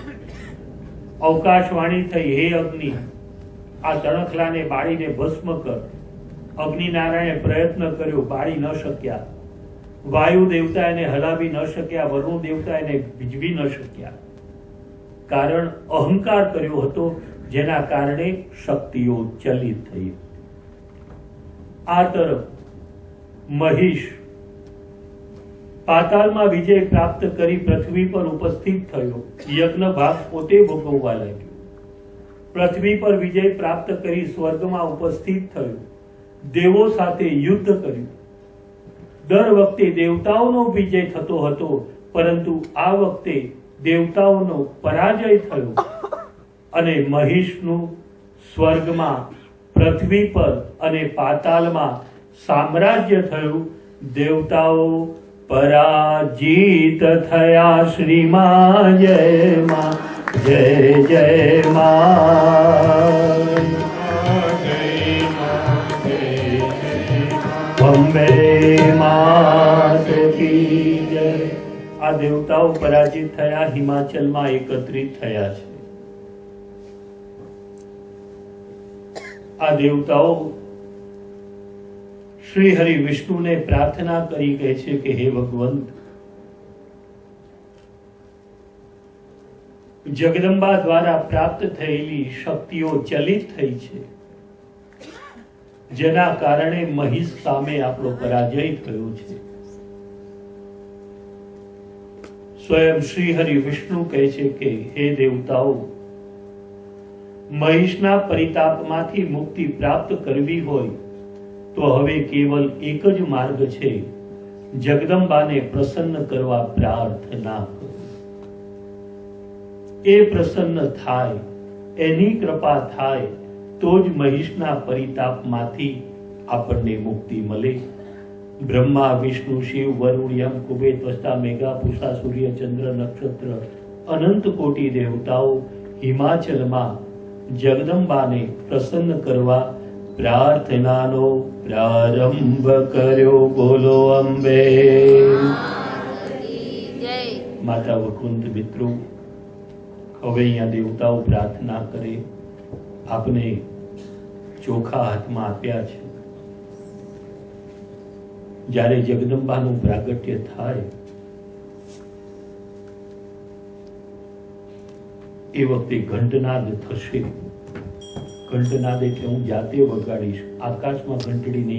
અવકાશવાણી થઈ, હે અગ્નિ, આ તણખલાને બાળીને ભસ્મ કર. અગ્નિનારાયણે પ્રયત્ન કર્યો, બાળી ન શક્યા. વાયુ દેવતા એને હલાવી ન શક્યા, વરુણ દેવતા એને ભીજવી ન શક્યા. કારણ અહંકાર કર્યો હતો, જેના કારણે શક્તિઓ ચલિત થઈ. આ તરફ મહિષ પાતાળમાં વિજય પ્રાપ્ત કરી પૃથ્વી પર ઉપસ્થિત થયો. યજ્ઞ ભાગ પોતે ભોગવવા લાગ્યો. પૃથ્વી પર વિજય પ્રાપ્ત કરી સ્વર્ગમાં ઉપસ્થિત થયો. દેવો સાથે યુદ્ધ કર્યું. દર વખતે દેવતાઓનો વિજય થતો હતો, પરંતુ આ વખતે દેવતાઓનો પરાજય થયો અને મહિષનું સ્વર્ગમાં, પૃથ્વી પર અને પાતાળમાં સામ્રાજ્ય થયું. દેવતાઓ પરાજિત થયા. શ્રીમાં જય માં, જય જય માં. અંબે માત કી જય. આ દેવતાઓ પરાજિત થયા, હિમાચલમાં એકત્રિત થયા છે. આ દેવતાઓ શ્રી હરિ વિષ્ણુને પ્રાર્થના કરી કહે છે કે હે ભગવંત, જગદંબા દ્વારા પ્રાપ્ત થયેલી શક્તિઓ ચલિત થઈ છે, જેના કારણે મહિષ સામે આપણો પરાજય થયો છે. સ્વયં શ્રી હરિ વિષ્ણુ કહે છે કે હે દેવતાઓ, મહિષના પરિતાપમાંથી મુક્તિ પ્રાપ્ત કરવી હોય તો હવે કેવલ એક જ માર્ગ છે, જગદંબાને પ્રસન્ન કરવા પ્રાર્થના કરો. એ પ્રસન્ન થાય, એની કૃપા થાય તો જ મહિષના પરિતાપમાંથી આપણને મુક્તિ મળે. બ્રહ્મા, વિષ્ણુ, શિવ, વરુણ, યમ, કુબેર, ત્વષ્ટા, મેઘા, પૂષા, સૂર્ય, ચંદ્ર, નક્ષત્ર, અનંત કોટી દેવતાઓ હિમાચલમાં જગદંબાને પ્રસન્ન કરવા પ્રાર્થનાનો પ્રારંભ કર્યો. બોલો અંબે. માતા વકુંઠ મિત્રો, હવે અહીંયા દેવતાઓ પ્રાર્થના કરે, આપને ચોખા હાથમાં આપ્યા છે. જ્યારે જગદંબાનું પ્રાગટ્ય થાય એ વખતે ઘંટનાદ થશે. ઘંટનાદ એટલે હું જાતે વગાડીશ, આકાશમાં ઘંટડી નહીં